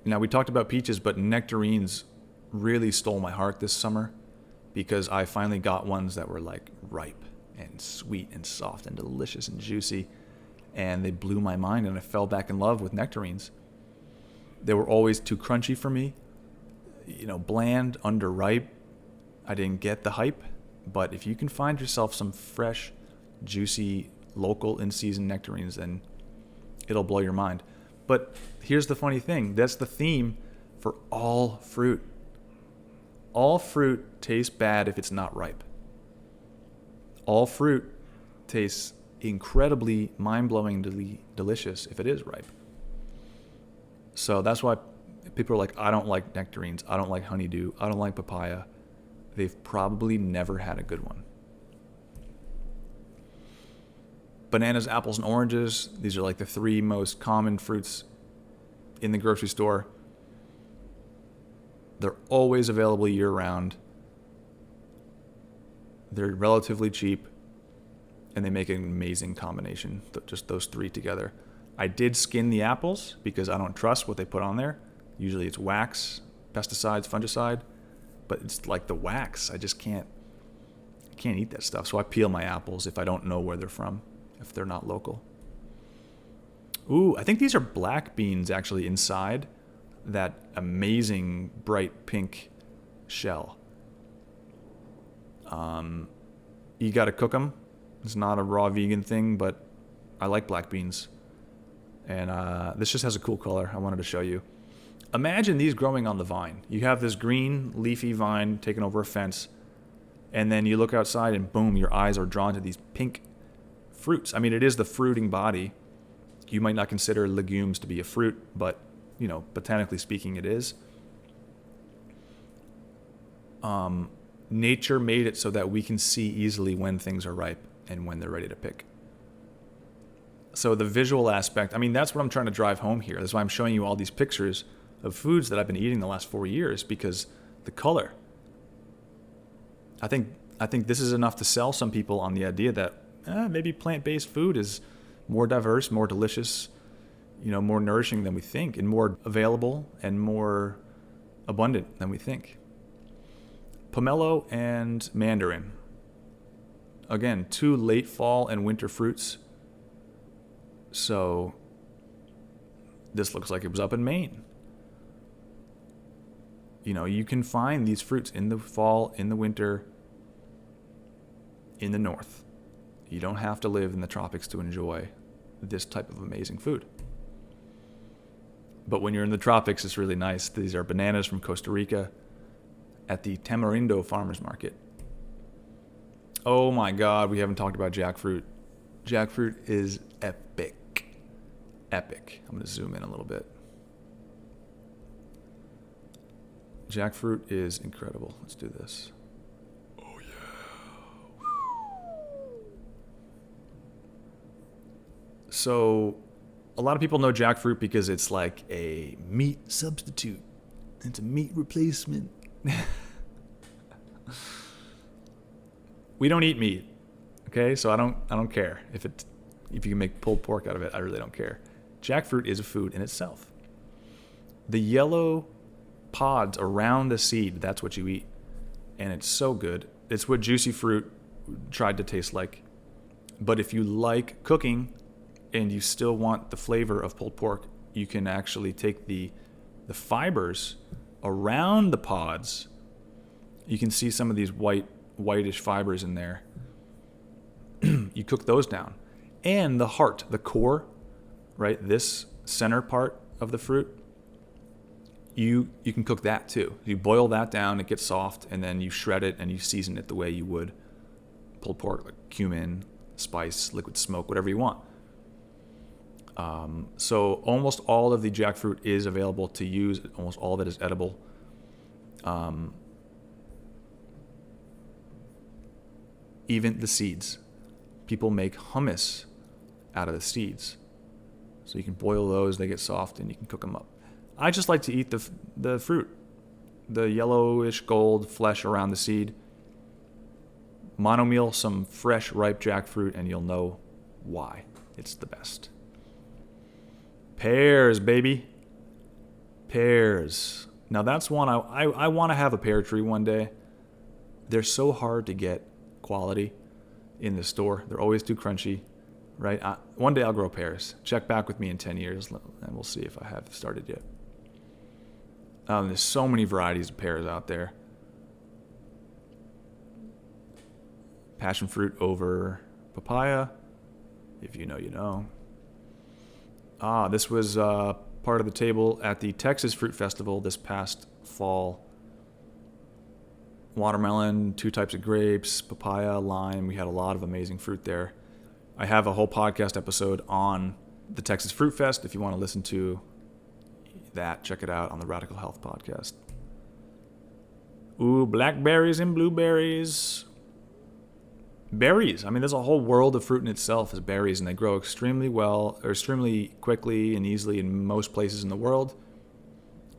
Now, we talked about peaches, but nectarines really stole my heart this summer because I finally got ones that were ripe and sweet and soft and delicious and juicy, and they blew my mind, and I fell back in love with nectarines. They were always too crunchy for me, bland, underripe. I didn't get the hype, but if you can find yourself some fresh, juicy, local in-season nectarines, then it'll blow your mind. But here's the funny thing. That's the theme for all fruit. All fruit tastes bad if it's not ripe. All fruit tastes incredibly mind-blowingly delicious if it is ripe. So that's why people are like, I don't like nectarines, I don't like honeydew, I don't like papaya. They've probably never had a good one. Bananas, apples, and oranges. These are the three most common fruits in the grocery store. They're always available year-round. They're relatively cheap, and they make an amazing combination, just those three together. I did skin the apples because I don't trust what they put on there. Usually it's wax, pesticides, fungicide, but it's like the wax. I just can't eat that stuff. So I peel my apples if I don't know where they're from, if they're not local. Ooh, I think these are black beans actually inside that amazing bright pink shell. You got to cook them. It's not a raw vegan thing, but I like black beans. And this just has a cool color. I wanted to show you. Imagine these growing on the vine. You have this green leafy vine taken over a fence, and then you look outside and boom, your eyes are drawn to these pink fruits. I mean, it is the fruiting body. You might not consider legumes to be a fruit, but, botanically speaking, it is. Nature made it so that we can see easily when things are ripe and when they're ready to pick. So the visual aspect, that's what I'm trying to drive home here. That's why I'm showing you all these pictures of foods that I've been eating the last 4 years, because the color. I think this is enough to sell some people on the idea that maybe plant-based food is more diverse, more delicious, more nourishing than we think, and more available and more abundant than we think. Pomelo and Mandarin. Again, two late fall and winter fruits. So this looks like it was up in Maine. You can find these fruits in the fall, in the winter, in the north. You don't have to live in the tropics to enjoy this type of amazing food. But when you're in the tropics, it's really nice. These are bananas from Costa Rica at the Tamarindo Farmers Market. Oh my God, we haven't talked about jackfruit. Jackfruit is epic. Epic. I'm going to zoom in a little bit. Jackfruit is incredible. Let's do this. Oh yeah. So, a lot of people know jackfruit because it's like a meat substitute. It's a meat replacement. We don't eat meat, okay? So I don't care if you can make pulled pork out of it. I really don't care. Jackfruit is a food in itself. The yellow pods around the seed, that's what you eat, and it's so good. It's what juicy fruit tried to taste like. But if you like cooking and you still want the flavor of pulled pork, you can actually take the fibers around the pods. You can see some of these whitish fibers in there. You cook those down. And the heart, the core, right? This center part of the fruit, you can cook that too. You boil that down, it gets soft, and then you shred it and you season it the way you would pulled pork, like cumin, spice, liquid smoke, whatever you want. So almost all of the jackfruit is available to use. Almost all of it is edible. Even the seeds. People make hummus out of the seeds. So you can boil those, they get soft, and you can cook them up. I just like to eat the fruit. The yellowish gold flesh around the seed. Monomeal some fresh, ripe jackfruit, and you'll know why. It's the best. Pears, baby. Pears. Now that's one I want to have a pear tree one day. They're so hard to get quality in the store. They're always too crunchy, right? One day I'll grow pears. Check back with me in 10 years, and we'll see if I have started yet. There's so many varieties of pears out there. Passion fruit over papaya. If you know, you know. This was part of the table at the Texas Fruit Festival this past fall. Watermelon, 2 types of grapes, papaya, lime. We had a lot of amazing fruit there. I have a whole podcast episode on the Texas Fruit Fest. If you want to listen to that, check it out on the Radical Health podcast. Ooh, blackberries and blueberries. Berries. I mean, there's a whole world of fruit in itself as berries, and they grow extremely quickly and easily in most places in the world.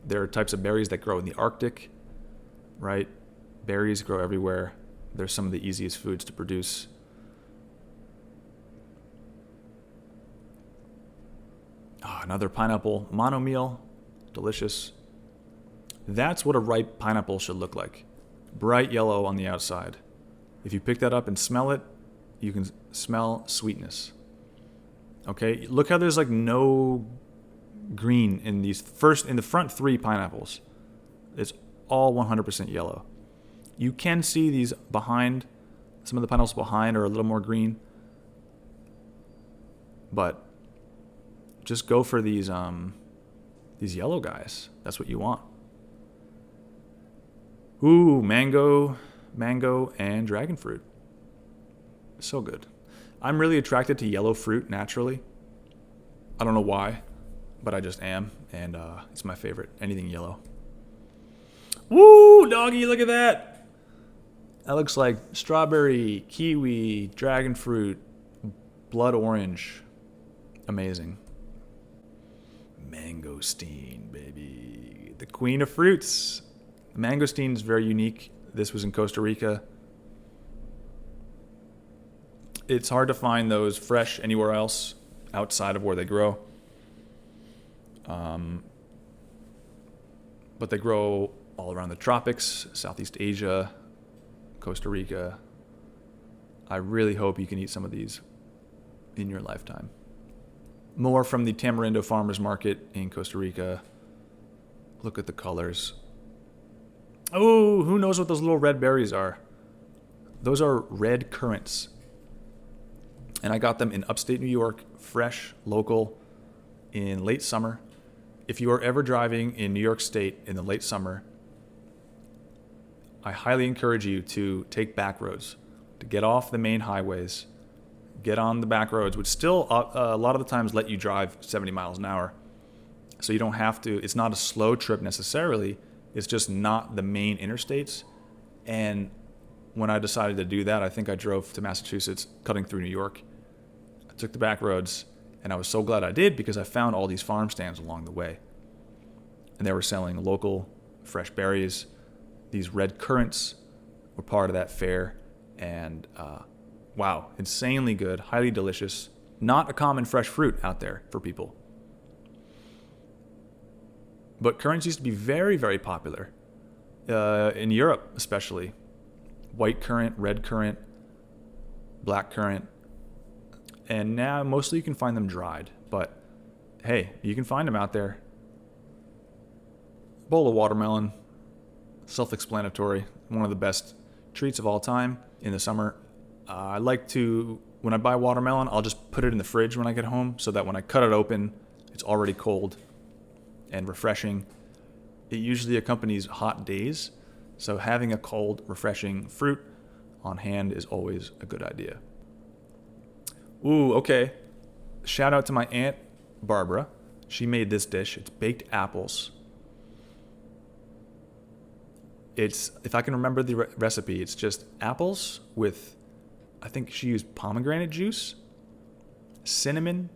There are types of berries that grow in the Arctic, right? Berries grow everywhere. They're some of the easiest foods to produce. Another pineapple, monomeal, delicious. That's what a ripe pineapple should look like. Bright yellow on the outside. If you pick that up and smell it, you can smell sweetness. Okay, look how there's like no green in the front 3 pineapples. It's all 100% yellow. You can see these behind, some of the pineapples behind are a little more green. But just go for these yellow guys. That's what you want. Ooh, mango, and dragon fruit. So good. I'm really attracted to yellow fruit naturally. I don't know why, but I just am, and it's my favorite. Anything yellow. Woo, doggy, look at that. That looks like strawberry, kiwi, dragon fruit, blood orange. Amazing. Mangosteen, baby. The queen of fruits. The mangosteen is very unique. This was in Costa Rica. It's hard to find those fresh anywhere else outside of where they grow. But they grow all around the tropics, Southeast Asia, Costa Rica. I really hope you can eat some of these in your lifetime. More from the Tamarindo Farmers Market in Costa Rica. Look at the colors. Oh, who knows what those little red berries are? Those are red currants. And I got them in upstate New York, fresh, local, in late summer. If you are ever driving in New York State in the late summer, I highly encourage you to take back roads, to get off the main highways, get on the back roads, which still a lot of the times let you drive 70 miles an hour. So you don't have to, it's not a slow trip necessarily, it's just not the main interstates. And when I decided to do that, I think I drove to Massachusetts, cutting through New York. I took the back roads, and I was so glad I did because I found all these farm stands along the way. And they were selling local fresh berries. These red currants were part of that fair. And wow, insanely good, highly delicious. Not a common fresh fruit out there for people. But currants used to be very, very popular in Europe, especially. White currant, red currant, black currant. And now mostly you can find them dried. But hey, you can find them out there. Bowl of watermelon, self-explanatory. One of the best treats of all time in the summer. I like to, when I buy watermelon, I'll just put it in the fridge when I get home so that when I cut it open, it's already cold and refreshing. It usually accompanies hot days, so having a cold, refreshing fruit on hand is always a good idea. Ooh, okay. Shout out to my Aunt Barbara. She made this dish. It's baked apples. It's, if I can remember the recipe, it's just apples with, I think she used pomegranate juice, cinnamon,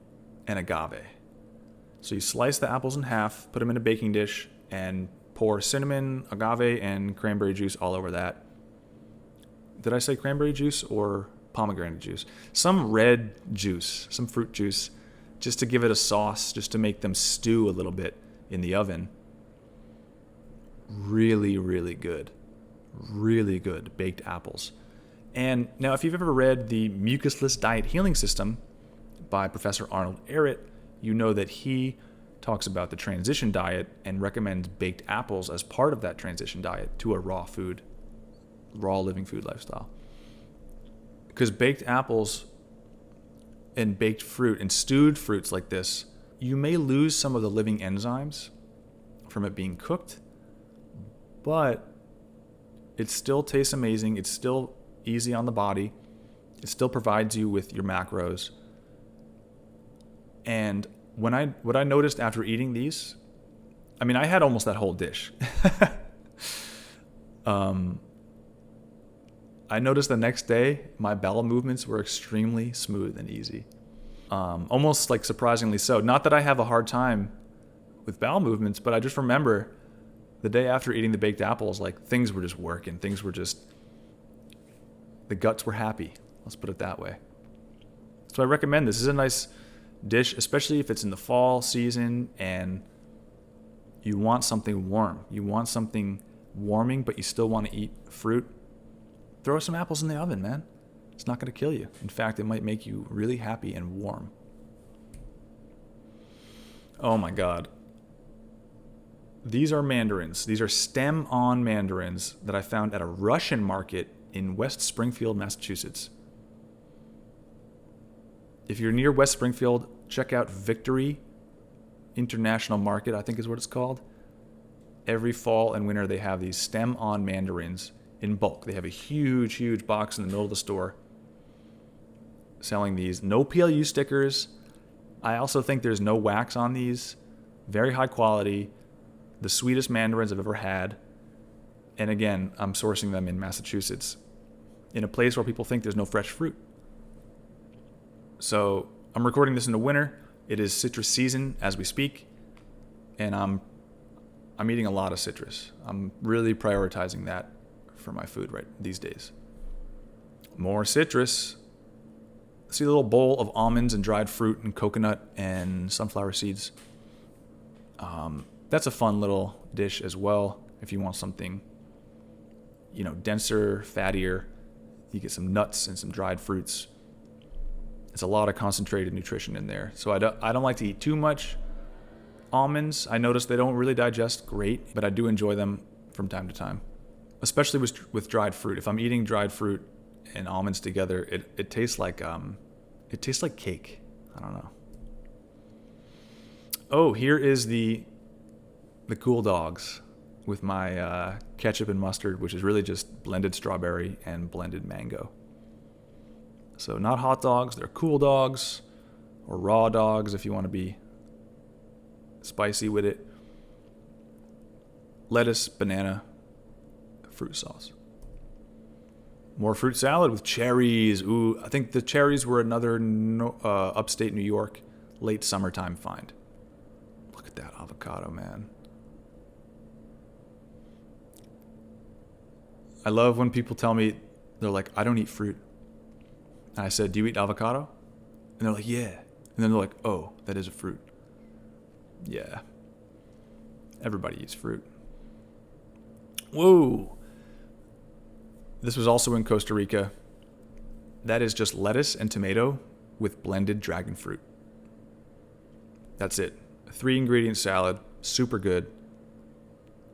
and agave. So you slice the apples in half, put them in a baking dish, and pour cinnamon, agave, and cranberry juice all over that. Did I say cranberry juice or pomegranate juice? Some red juice, some fruit juice, just to give it a sauce, just to make them stew a little bit in the oven. Really, really good. Really good baked apples. And now if you've ever read The Mucusless Diet Healing System by Professor Arnold Ehret, you know that he talks about the transition diet and recommends baked apples as part of that transition diet to a raw living food lifestyle. Because baked apples and baked fruit and stewed fruits like this, you may lose some of the living enzymes from it being cooked, but it still tastes amazing. It's still easy on the body. It still provides you with your macros. And what I noticed after eating these, I mean, I had almost that whole dish. I noticed the next day, my bowel movements were extremely smooth and easy. Almost like surprisingly so. Not that I have a hard time with bowel movements, but I just remember the day after eating the baked apples, like things were just working. Things were just, the guts were happy. Let's put it that way. So I recommend this. This is a nice dish, especially if it's in the fall season and you want something warm. You want something warming, but you still want to eat fruit. Throw some apples in the oven, man. It's not going to kill you. In fact, it might make you really happy and warm. Oh my God. These are mandarins. These are stem-on mandarins that I found at a Russian market in West Springfield, Massachusetts. If you're near West Springfield, check out Victory International Market, I think is what it's called. Every fall and winter, they have these stem-on mandarins in bulk. They have a huge, huge box in the middle of the store selling these. No PLU stickers. I also think there's no wax on these. Very high quality. The sweetest mandarins I've ever had. And again, I'm sourcing them in Massachusetts, in a place where people think there's no fresh fruit. So I'm recording this in the winter. It is citrus season as we speak, and I'm eating a lot of citrus. I'm really prioritizing that for my food right these days. More citrus. See a little bowl of almonds and dried fruit and coconut and sunflower seeds. That's a fun little dish as well. If you want something, denser, fattier, you get some nuts and some dried fruits. It's a lot of concentrated nutrition in there. So I don't like to eat too much almonds. I notice they don't really digest great, but I do enjoy them from time to time. especially with dried fruit. If I'm eating dried fruit and almonds together, it tastes like cake. I don't know. Oh, here is the cool dogs with my ketchup and mustard, which is really just blended strawberry and blended mango. So not hot dogs, they're cool dogs, or raw dogs if you want to be spicy with it. Lettuce, banana, fruit sauce. More fruit salad with cherries. Ooh, I think the cherries were another upstate New York late summertime find. Look at that avocado, man. I love when people tell me, they're like, I don't eat fruit. And I said, do you eat avocado? And they're like, yeah. And then they're like, oh, that is a fruit. Yeah. Everybody eats fruit. Whoa. This was also in Costa Rica. That is just lettuce and tomato with blended dragon fruit. That's it. A 3-ingredient salad. Super good.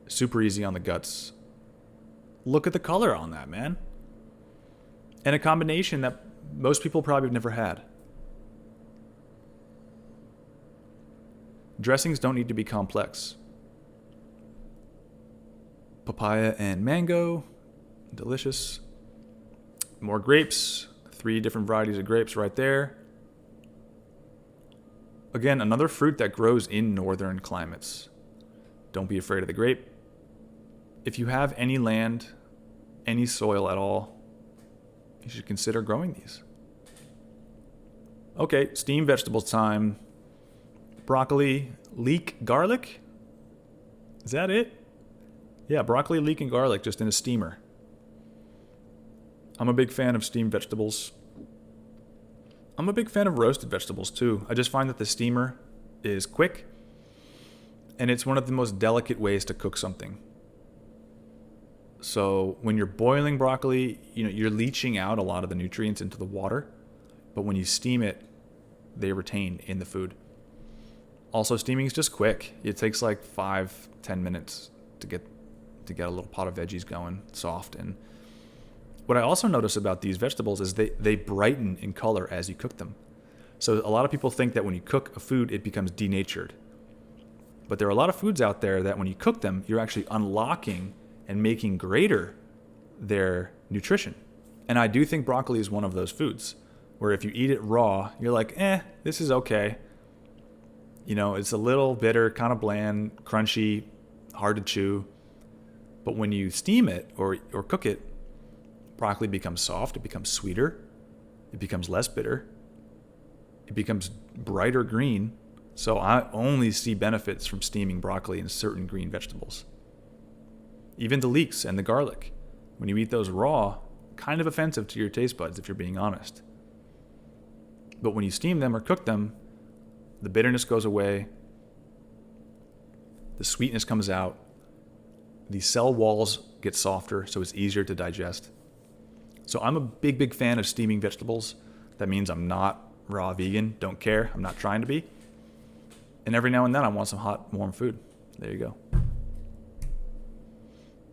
Super easy on the guts. Look at the color on that, man. And a combination that most people probably have never had. Dressings don't need to be complex. Papaya and mango. Delicious. More grapes. 3 different varieties of grapes right there. Again, another fruit that grows in northern climates. Don't be afraid of the grape. If you have any land, any soil at all, you should consider growing these. Okay, steamed vegetables time. Broccoli, leek, garlic? Is that it? Yeah, broccoli, leek, and garlic just in a steamer. I'm a big fan of steamed vegetables. I'm a big fan of roasted vegetables too. I just find that the steamer is quick, and it's one of the most delicate ways to cook something. So when you're boiling broccoli, you're leaching out a lot of the nutrients into the water, but when you steam it, they retain in the food. Also, steaming is just quick. It takes like 5-10 minutes to get a little pot of veggies going, soft. And what I also notice about these vegetables is they brighten in color as you cook them. So a lot of people think that when you cook a food, it becomes denatured. But there are a lot of foods out there that when you cook them, you're actually unlocking and making greater their nutrition. And I do think broccoli is one of those foods where if you eat it raw, you're like, this is okay. It's a little bitter, kind of bland, crunchy, hard to chew. But when you steam it or cook it, broccoli becomes soft, it becomes sweeter, it becomes less bitter, it becomes brighter green. So I only see benefits from steaming broccoli and certain green vegetables. Even the leeks and the garlic, when you eat those raw, kind of offensive to your taste buds if you're being honest. But when you steam them or cook them, the bitterness goes away, the sweetness comes out, the cell walls get softer, so it's easier to digest. So I'm a big, big fan of steaming vegetables. That means I'm not raw vegan, don't care, I'm not trying to be. And every now and then I want some hot, warm food. There you go.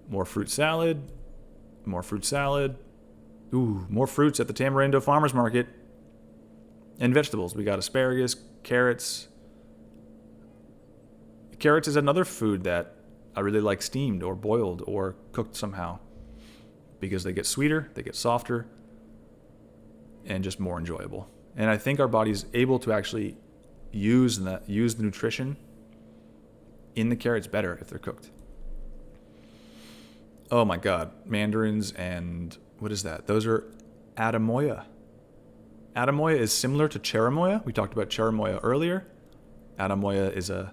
More fruit salad. Ooh, more fruits at the Tamarindo Farmers Market. And vegetables. We got asparagus, carrots. Carrots is another food that I really like steamed or boiled or cooked somehow, because they get sweeter, they get softer, and just more enjoyable. And I think our body's able to actually use the nutrition in the carrots better if they're cooked. Oh my God, mandarins and what is that? Those are Cherimoya. Cherimoya is similar to Cherimoya. We talked about Cherimoya earlier. Cherimoya is a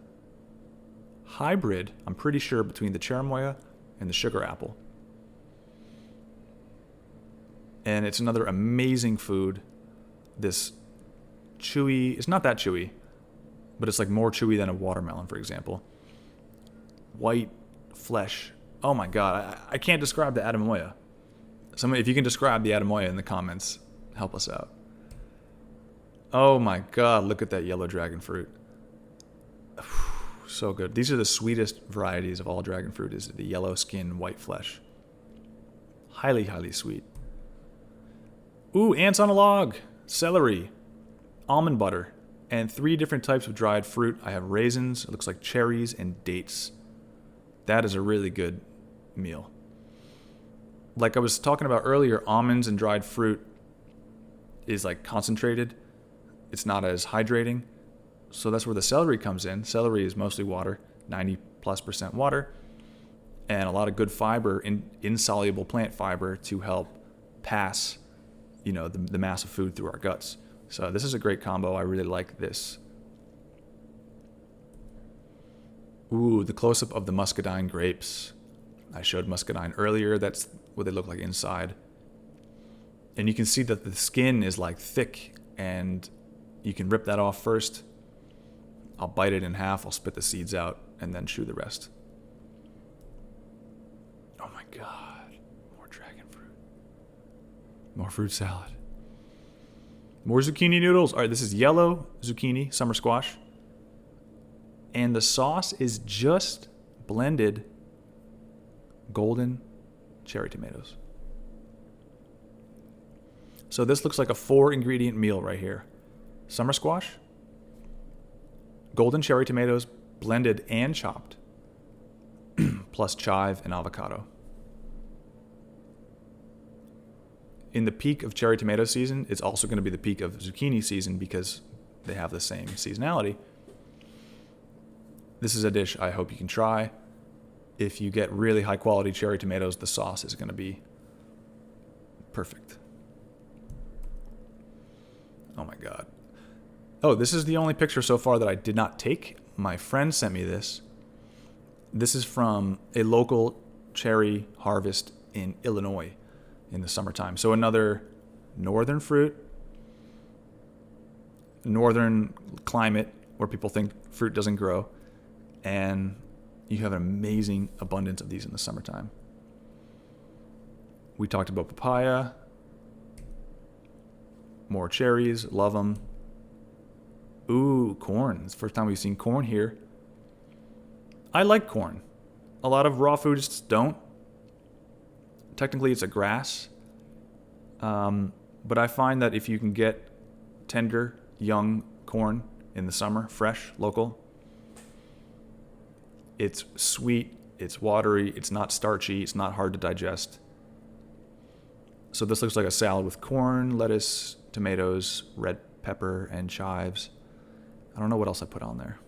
hybrid, I'm pretty sure, between the Cherimoya and the sugar apple. And it's another amazing food. This chewy, it's not that chewy, but it's like more chewy than a watermelon, for example. White flesh. Oh my God, I can't describe the Cherimoya. Somebody, if you can describe the Cherimoya in the comments, help us out. Oh my God, look at that yellow dragon fruit. So good. These are the sweetest varieties of all dragon fruit, is the yellow skin, white flesh. Highly, highly sweet. Ooh, ants on a log. Celery. Almond butter. And 3 different types of dried fruit. I have raisins, it looks like cherries, and dates. That is a really good meal. Like I was talking about earlier, almonds and dried fruit is like concentrated. It's not as hydrating. So that's where the celery comes in. Celery is mostly water, 90+% water, and a lot of good fiber, insoluble plant fiber to help pass, the mass of food through our guts. So this is a great combo. I really like this. Ooh, the close-up of the Muscadine grapes. I showed Muscadine earlier. That's what they look like inside. And you can see that the skin is like thick, and you can rip that off first. I'll bite it in half, I'll spit the seeds out, and then chew the rest. Oh my God. More dragon fruit. More fruit salad. More zucchini noodles. All right, this is yellow zucchini, summer squash. And the sauce is just blended golden cherry tomatoes. So this looks like a 4-ingredient meal right here. Summer squash, golden cherry tomatoes, blended and chopped, plus chive and avocado. In the peak of cherry tomato season, it's also going to be the peak of zucchini season because they have the same seasonality. This is a dish I hope you can try. If you get really high quality cherry tomatoes, the sauce is going to be perfect. Oh my God. Oh, this is the only picture so far that I did not take. My friend sent me this. This is from a local cherry harvest in Illinois in the summertime. So another northern fruit, northern climate where people think fruit doesn't grow. And you have an amazing abundance of these in the summertime. We talked about papaya. More cherries, love them. Ooh, corn. It's the first time we've seen corn here. I like corn. A lot of raw foods don't. Technically, it's a grass. But I find that if you can get tender, young corn in the summer, fresh, local, it's sweet, it's watery, it's not starchy, it's not hard to digest. So this looks like a salad with corn, lettuce, tomatoes, red pepper, and chives. I don't know what else I put on there.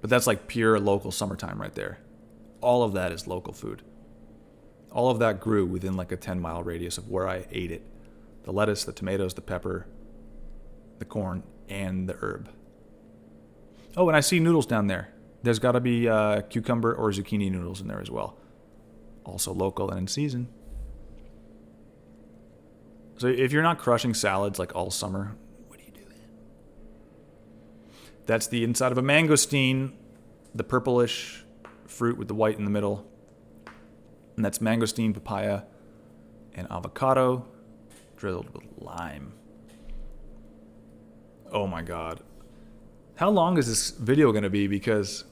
But that's like pure local summertime right there. All of that is local food. All of that grew within like a 10-mile radius of where I ate it. The lettuce, the tomatoes, the pepper, the corn, and the herb. Oh, and I see noodles down there. There's got to be cucumber or zucchini noodles in there as well. Also local and in season. So if you're not crushing salads like all summer, what are you doing? That's the inside of a mangosteen, the purplish fruit with the white in the middle. And that's mangosteen, papaya, and avocado drizzled with lime. Oh my God. How long is this video going to be? Because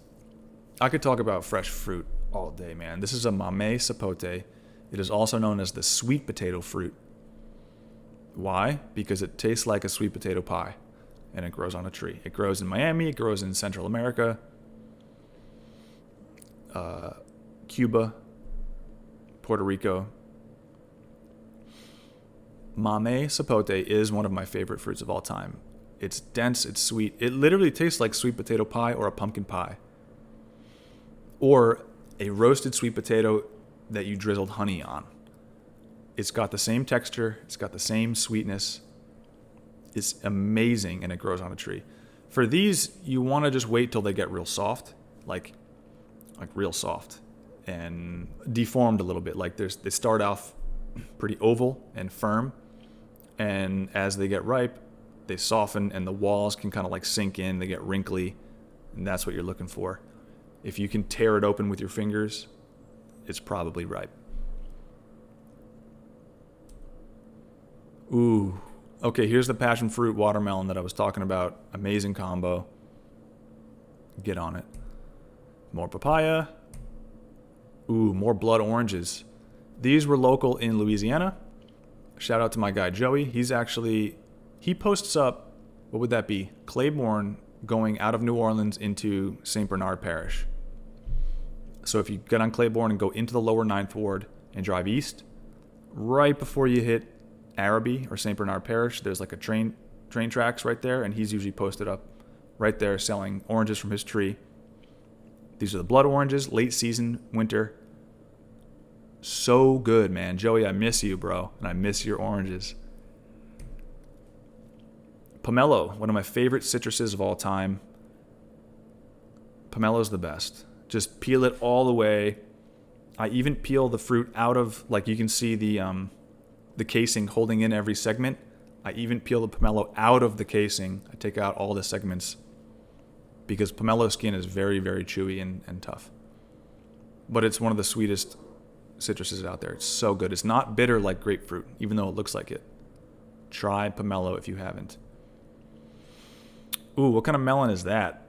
I could talk about fresh fruit all day, man. This is a mamey sapote. It is also known as the sweet potato fruit. Why? Because it tastes like a sweet potato pie, and it grows on a tree. It grows in Miami. It grows in Central America, Cuba, Puerto Rico. Mamey sapote is one of my favorite fruits of all time. It's dense, it's sweet. It literally tastes like sweet potato pie or a pumpkin pie. Or a roasted sweet potato that you drizzled honey on. It's got the same texture, it's got the same sweetness. It's amazing, and it grows on a tree. For these, you want to just wait till they get real soft, like real soft, and deformed a little bit. Like they start off pretty oval and firm, and as they get ripe, they soften, and the walls can kind of like sink in. They get wrinkly, and that's what you're looking for. If you can tear it open with your fingers, it's probably ripe. Ooh. Okay, here's the passion fruit watermelon that I was talking about. Amazing combo. Get on it. More papaya. Ooh, more blood oranges. These were local in Louisiana. Shout out to my guy Joey. He posts up, what would that be? Claiborne going out of New Orleans into St. Bernard Parish. So if you get on Claiborne and go into the lower 9th Ward and drive east, right before you hit Araby or St. Bernard Parish, there's like a train tracks right there, and he's usually posted up right there selling oranges from his tree. These are the blood oranges, late season, winter. So good, man. Joey, I miss you, bro, and I miss your oranges. Pomelo, one of my favorite citruses of all time. Pomelo's the best. Just peel it all the way. I even peel the fruit out of, like you can see the casing holding in every segment. I even peel the pomelo out of the casing. I take out all the segments because pomelo skin is very, very chewy and tough. But it's one of the sweetest citruses out there. It's so good. It's not bitter like grapefruit, even though it looks like it. Try pomelo if you haven't. Ooh, what kind of melon is that?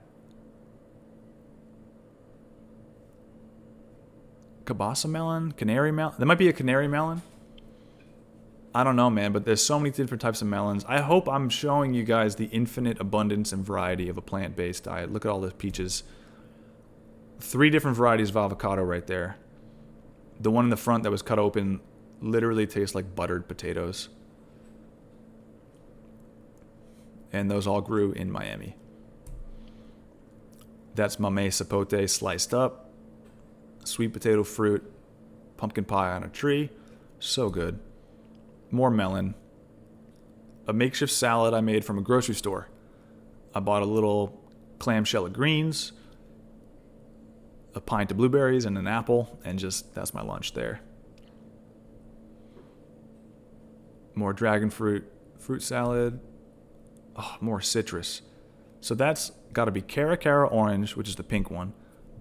Cabasa melon? Canary melon? That might be a canary melon. I don't know, man, but there's so many different types of melons. I hope I'm showing you guys the infinite abundance and variety of a plant-based diet. Look at all the peaches. 3 different varieties of avocado right there. The one in the front that was cut open literally tastes like buttered potatoes. And those all grew in Miami. That's mamey sapote sliced up. Sweet potato fruit. Pumpkin pie on a tree. So good. More melon. A makeshift salad I made from a grocery store. I bought a little clamshell of greens, a pint of blueberries, and an apple, and just that's my lunch there. More dragon fruit salad. Oh, more citrus. So that's got to be Cara orange, which is the pink one,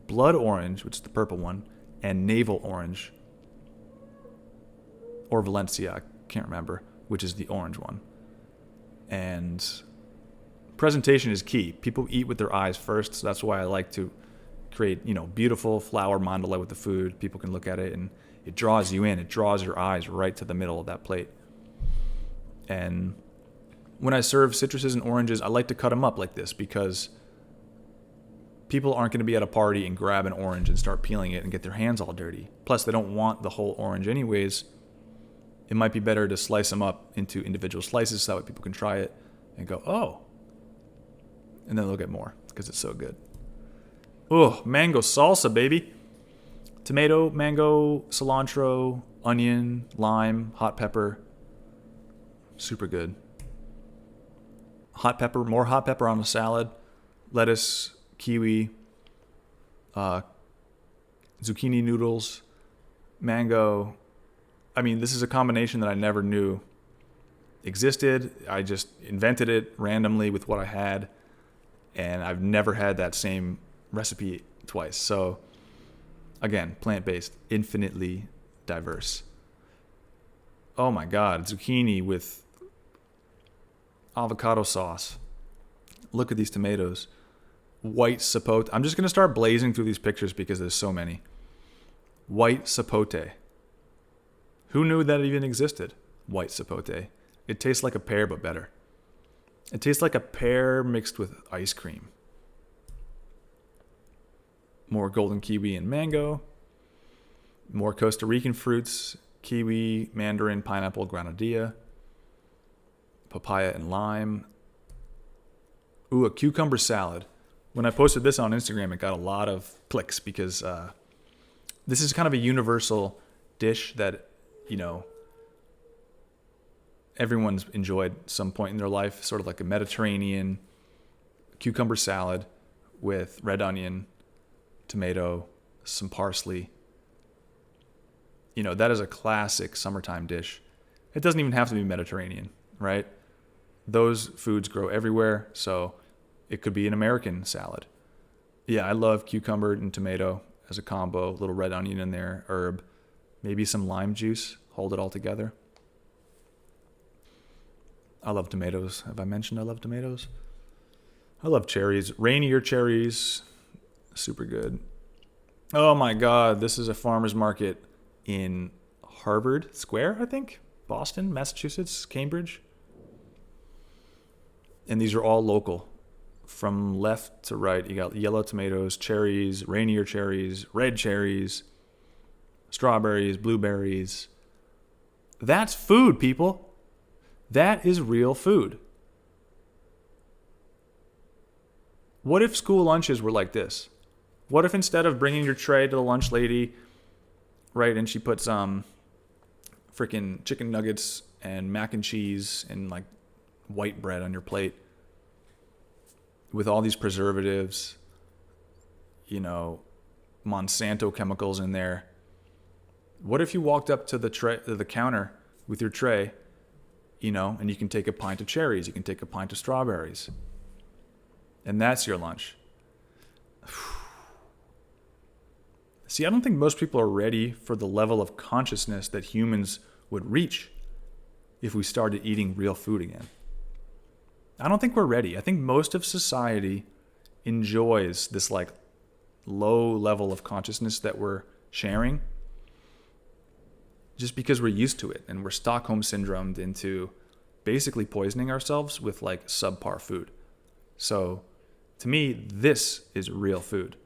blood orange, which is the purple one, and navel orange, or Valencia, I can't remember, which is the orange one. And presentation is key. People eat with their eyes first, so that's why I like to create, beautiful flower mandala with the food. People can look at it and it draws you in. It draws your eyes right to the middle of that plate. And when I serve citruses and oranges, I like to cut them up like this because people aren't going to be at a party and grab an orange and start peeling it and get their hands all dirty. Plus, they don't want the whole orange anyways. It might be better to slice them up into individual slices so that way people can try it and go, oh. And then they'll get more because it's so good. Oh, mango salsa, baby. Tomato, mango, cilantro, onion, lime, hot pepper. Super good. Hot pepper, more hot pepper on the salad. Lettuce, kiwi, zucchini noodles, mango. I mean, this is a combination that I never knew existed. I just invented it randomly with what I had, and I've never had that same recipe twice. So, again, plant-based, infinitely diverse. Oh my God, zucchini with avocado sauce. Look at these tomatoes. White sapote. I'm just going to start blazing through these pictures because there's so many. White sapote. Who knew that even existed? White sapote. It tastes like a pear, but better. It tastes like a pear mixed with ice cream. More golden kiwi and mango. More Costa Rican fruits. Kiwi, mandarin, pineapple, granadilla. Papaya and lime. Ooh, a cucumber salad. When I posted this on Instagram, it got a lot of clicks because this is kind of a universal dish that, everyone's enjoyed some point in their life, sort of like a Mediterranean cucumber salad with red onion, tomato, some parsley. That is a classic summertime dish. It doesn't even have to be Mediterranean, right? Those foods grow everywhere, so it could be an American salad. Yeah, I love cucumber and tomato as a combo, a little red onion in there, herb, maybe some lime juice, hold it all together. I love tomatoes. Have I mentioned I love tomatoes? I love cherries. Rainier cherries, super good. Oh my God, this is a farmer's market in Harvard Square, I think. Boston, Massachusetts, Cambridge. And these are all local. From left to right, you got yellow tomatoes, cherries, Rainier cherries, red cherries, strawberries, blueberries. That's food, people. That is real food. What if school lunches were like this? What if instead of bringing your tray to the lunch lady, right, and she puts freaking chicken nuggets and mac and cheese and like white bread on your plate with all these preservatives, Monsanto chemicals in there. What if you walked up to the counter with your tray, and you can take a pint of cherries, you can take a pint of strawberries, and that's your lunch. See, I don't think most people are ready for the level of consciousness that humans would reach if we started eating real food again. I don't think we're ready. I think most of society enjoys this like low level of consciousness that we're sharing just because we're used to it and we're Stockholm syndromed into basically poisoning ourselves with like subpar food. So to me, this is real food.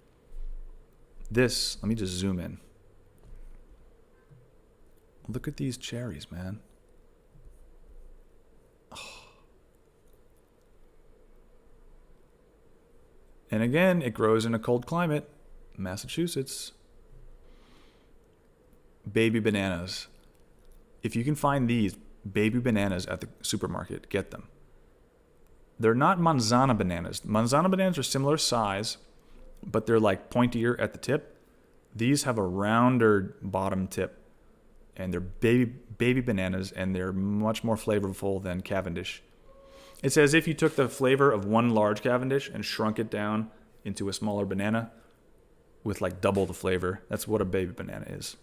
Let me just zoom in. Look at these cherries, man. Oh. And again, it grows in a cold climate, Massachusetts. Baby bananas. If you can find these baby bananas at the supermarket, get them. They're not manzana bananas. Manzana bananas are similar size, but they're like pointier at the tip. These have a rounder bottom tip, and they're baby bananas, and they're much more flavorful than Cavendish. It's as if you took the flavor of one large Cavendish and shrunk it down into a smaller banana with like double the flavor. That's what a baby banana is.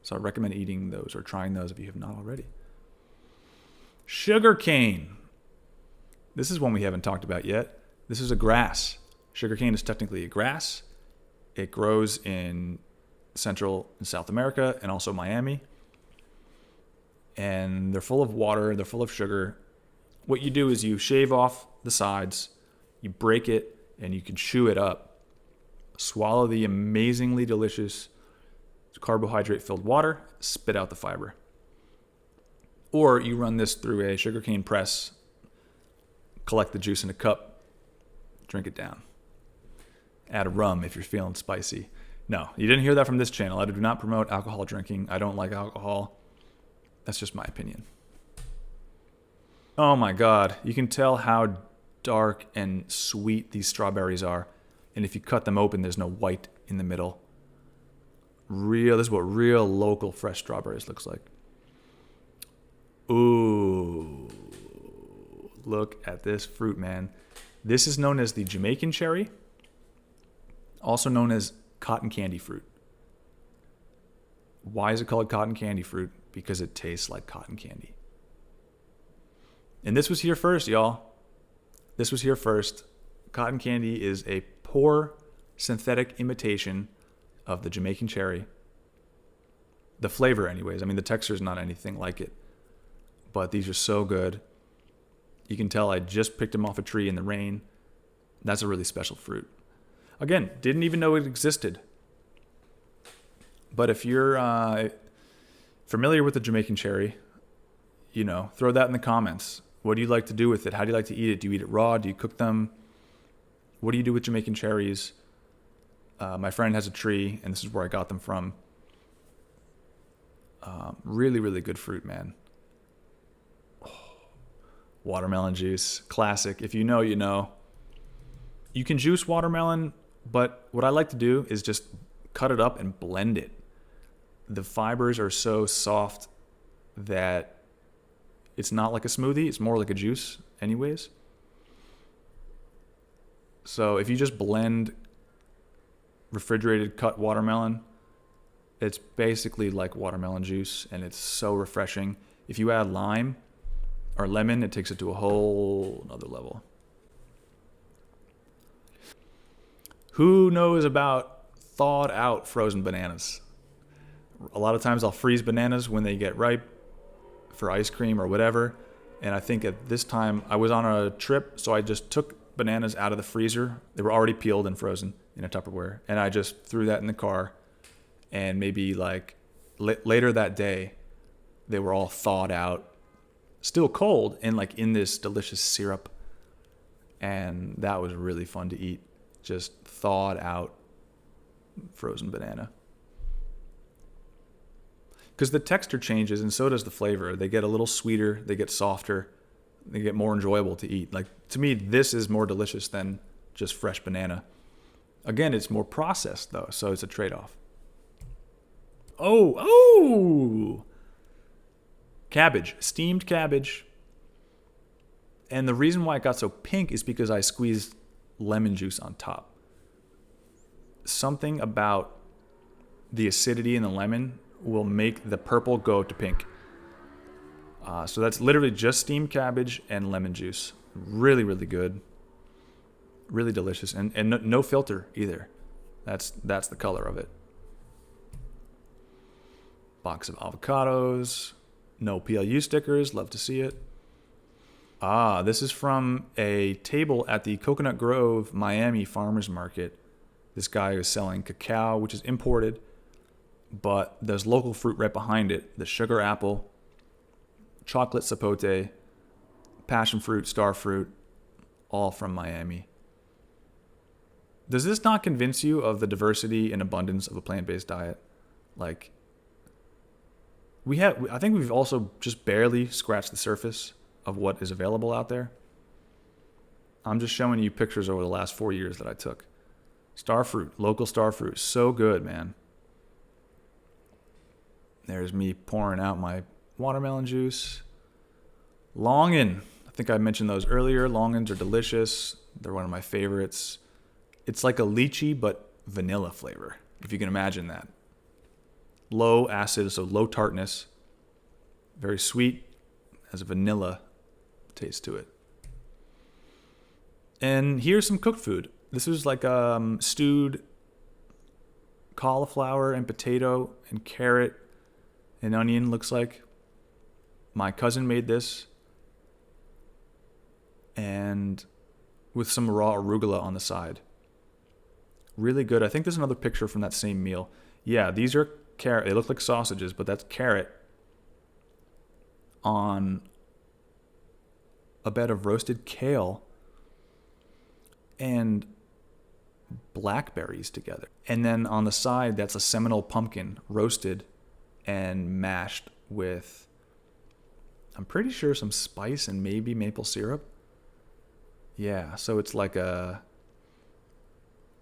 So I recommend eating those or trying those if you have not already. Sugar cane. This is one we haven't talked about yet. This is a grass. Sugarcane is technically a grass. It grows in Central and South America and also Miami. And they're full of water. They're full of sugar. What you do is you shave off the sides, you break it, and you can chew it up. Swallow the amazingly delicious carbohydrate-filled water, spit out the fiber. Or you run this through a sugarcane press, collect the juice in a cup, drink it down. Add a rum if you're feeling spicy. No, you didn't hear that from this channel. I do not promote alcohol drinking. I don't like alcohol. That's just my opinion. Oh my God. You can tell how dark and sweet these strawberries are. And if you cut them open, there's no white in the middle. This is what real local fresh strawberries looks like. Ooh. Look at this fruit, man. This is known as the Jamaican cherry, also known as cotton candy fruit. Why is it called cotton candy fruit? Because it tastes like cotton candy. And this was here first, y'all. This was here first. Cotton candy is a poor synthetic imitation of the Jamaican cherry. The flavor, anyways. I mean, the texture is not anything like it. But these are so good. You can tell I just picked them off a tree in the rain. That's a really special fruit. Again, didn't even know it existed. But if you're familiar with the Jamaican cherry, throw that in the comments. What do you like to do with it? How do you like to eat it? Do you eat it raw? Do you cook them? What do you do with Jamaican cherries? My friend has a tree, and this is where I got them from. Really, really good fruit, man. Watermelon juice, classic. If you know, you know. You can juice watermelon, but what I like to do is just cut it up and blend it. The fibers are so soft that it's not like a smoothie. It's more like a juice anyways. So if you just blend refrigerated cut watermelon, it's basically like watermelon juice, and it's so refreshing. If you add lime or lemon, it takes it to a whole nother level. Who knows about thawed out frozen bananas. A lot of times I'll freeze bananas when they get ripe for ice cream or whatever. And I think at this time I was on a trip, so I just took bananas out of the freezer. They were already peeled and frozen in a Tupperware. And I just threw that in the car. And maybe like later that day, they were all thawed out, still cold, and like in this delicious syrup. And that was really fun to eat. Just thawed out frozen banana. Because the texture changes and so does the flavor. They get a little sweeter, they get softer, they get more enjoyable to eat. Like, to me, this is more delicious than just fresh banana. Again, it's more processed though, so it's a trade-off. Oh! Cabbage, steamed cabbage. And the reason why it got so pink is because I squeezed lemon juice on top. Something about the acidity in the lemon will make the purple go to pink. So that's literally just steamed cabbage and lemon juice. Really, really good. Really delicious. And no filter either. That's the color of it. Box of avocados. No PLU stickers. Love to see it. This is from a table at the Coconut Grove, Miami farmers market. This guy is selling cacao, which is imported, but there's local fruit right behind it. The sugar apple, chocolate sapote, passion fruit, star fruit, all from Miami. Does this not convince you of the diversity and abundance of a plant-based diet? Like, I think we've also just barely scratched the surface of what is available out there. I'm just showing you pictures over the last 4 years that I took. Starfruit, local starfruit, so good, man. There's me pouring out my watermelon juice. Longan, I think I mentioned those earlier. Longans are delicious. They're one of my favorites. It's like a lychee, but vanilla flavor, if you can imagine that. Low acid, so low tartness. Very sweet, has a vanilla taste to it. And here's some cooked food. This is like stewed cauliflower and potato and carrot and onion, looks like. My cousin made this. And with some raw arugula on the side. Really good. I think there's another picture from that same meal. Yeah, these are carrot. They look like sausages, but that's carrot on a bed of roasted kale and blackberries together. And then on the side, that's a Seminole pumpkin roasted and mashed with, I'm pretty sure, some spice and maybe maple syrup. Yeah, so it's like a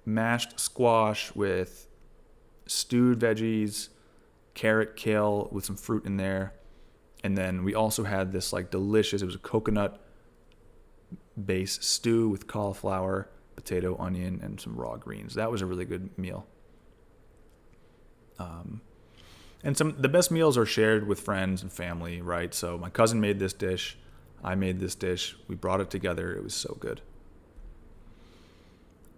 mashed squash with stewed veggies, carrot, kale with some fruit in there. And then we also had this like delicious, it was a coconut base stew with cauliflower, potato, onion, and some raw greens. That was a really good meal. And the best meals are shared with friends and family, right? So my cousin made this dish. I made this dish. We brought it together. It was so good.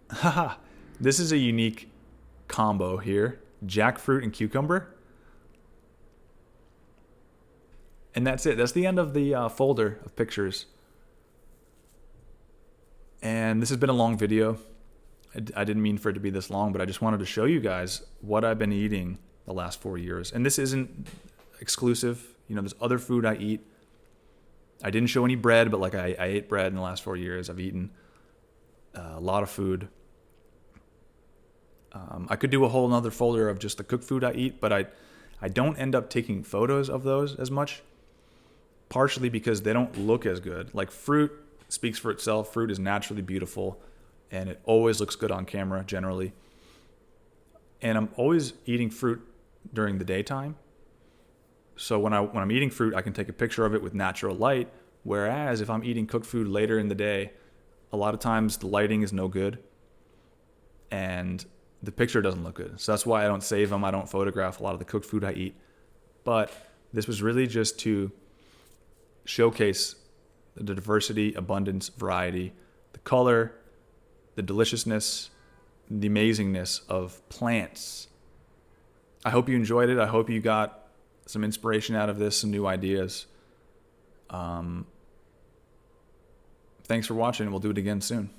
Haha. This is a unique combo here. Jackfruit and cucumber. And that's it. That's the end of the folder of pictures. And this has been a long video. I didn't mean for it to be this long, but I just wanted to show you guys what I've been eating the last 4 years. And this isn't exclusive. You know, there's other food I eat. I didn't show any bread, but like I ate bread in the last 4 years. I've eaten a lot of food. I could do a whole nother folder of just the cooked food I eat, but I don't end up taking photos of those as much, partially because they don't look as good. Like fruit speaks for itself. Fruit is naturally beautiful, and it always looks good on camera generally. And I'm always eating fruit during the daytime. So when I'm eating fruit, I can take a picture of it with natural light, whereas if I'm eating cooked food later in the day, a lot of times the lighting is no good, and the picture doesn't look good. So that's why I don't save them. I don't photograph a lot of the cooked food I eat. But this was really just to showcase the diversity, abundance, variety, the color, the deliciousness, the amazingness of plants. I hope you enjoyed it. I hope you got some inspiration out of this, some new ideas. Thanks for watching. We'll do it again soon.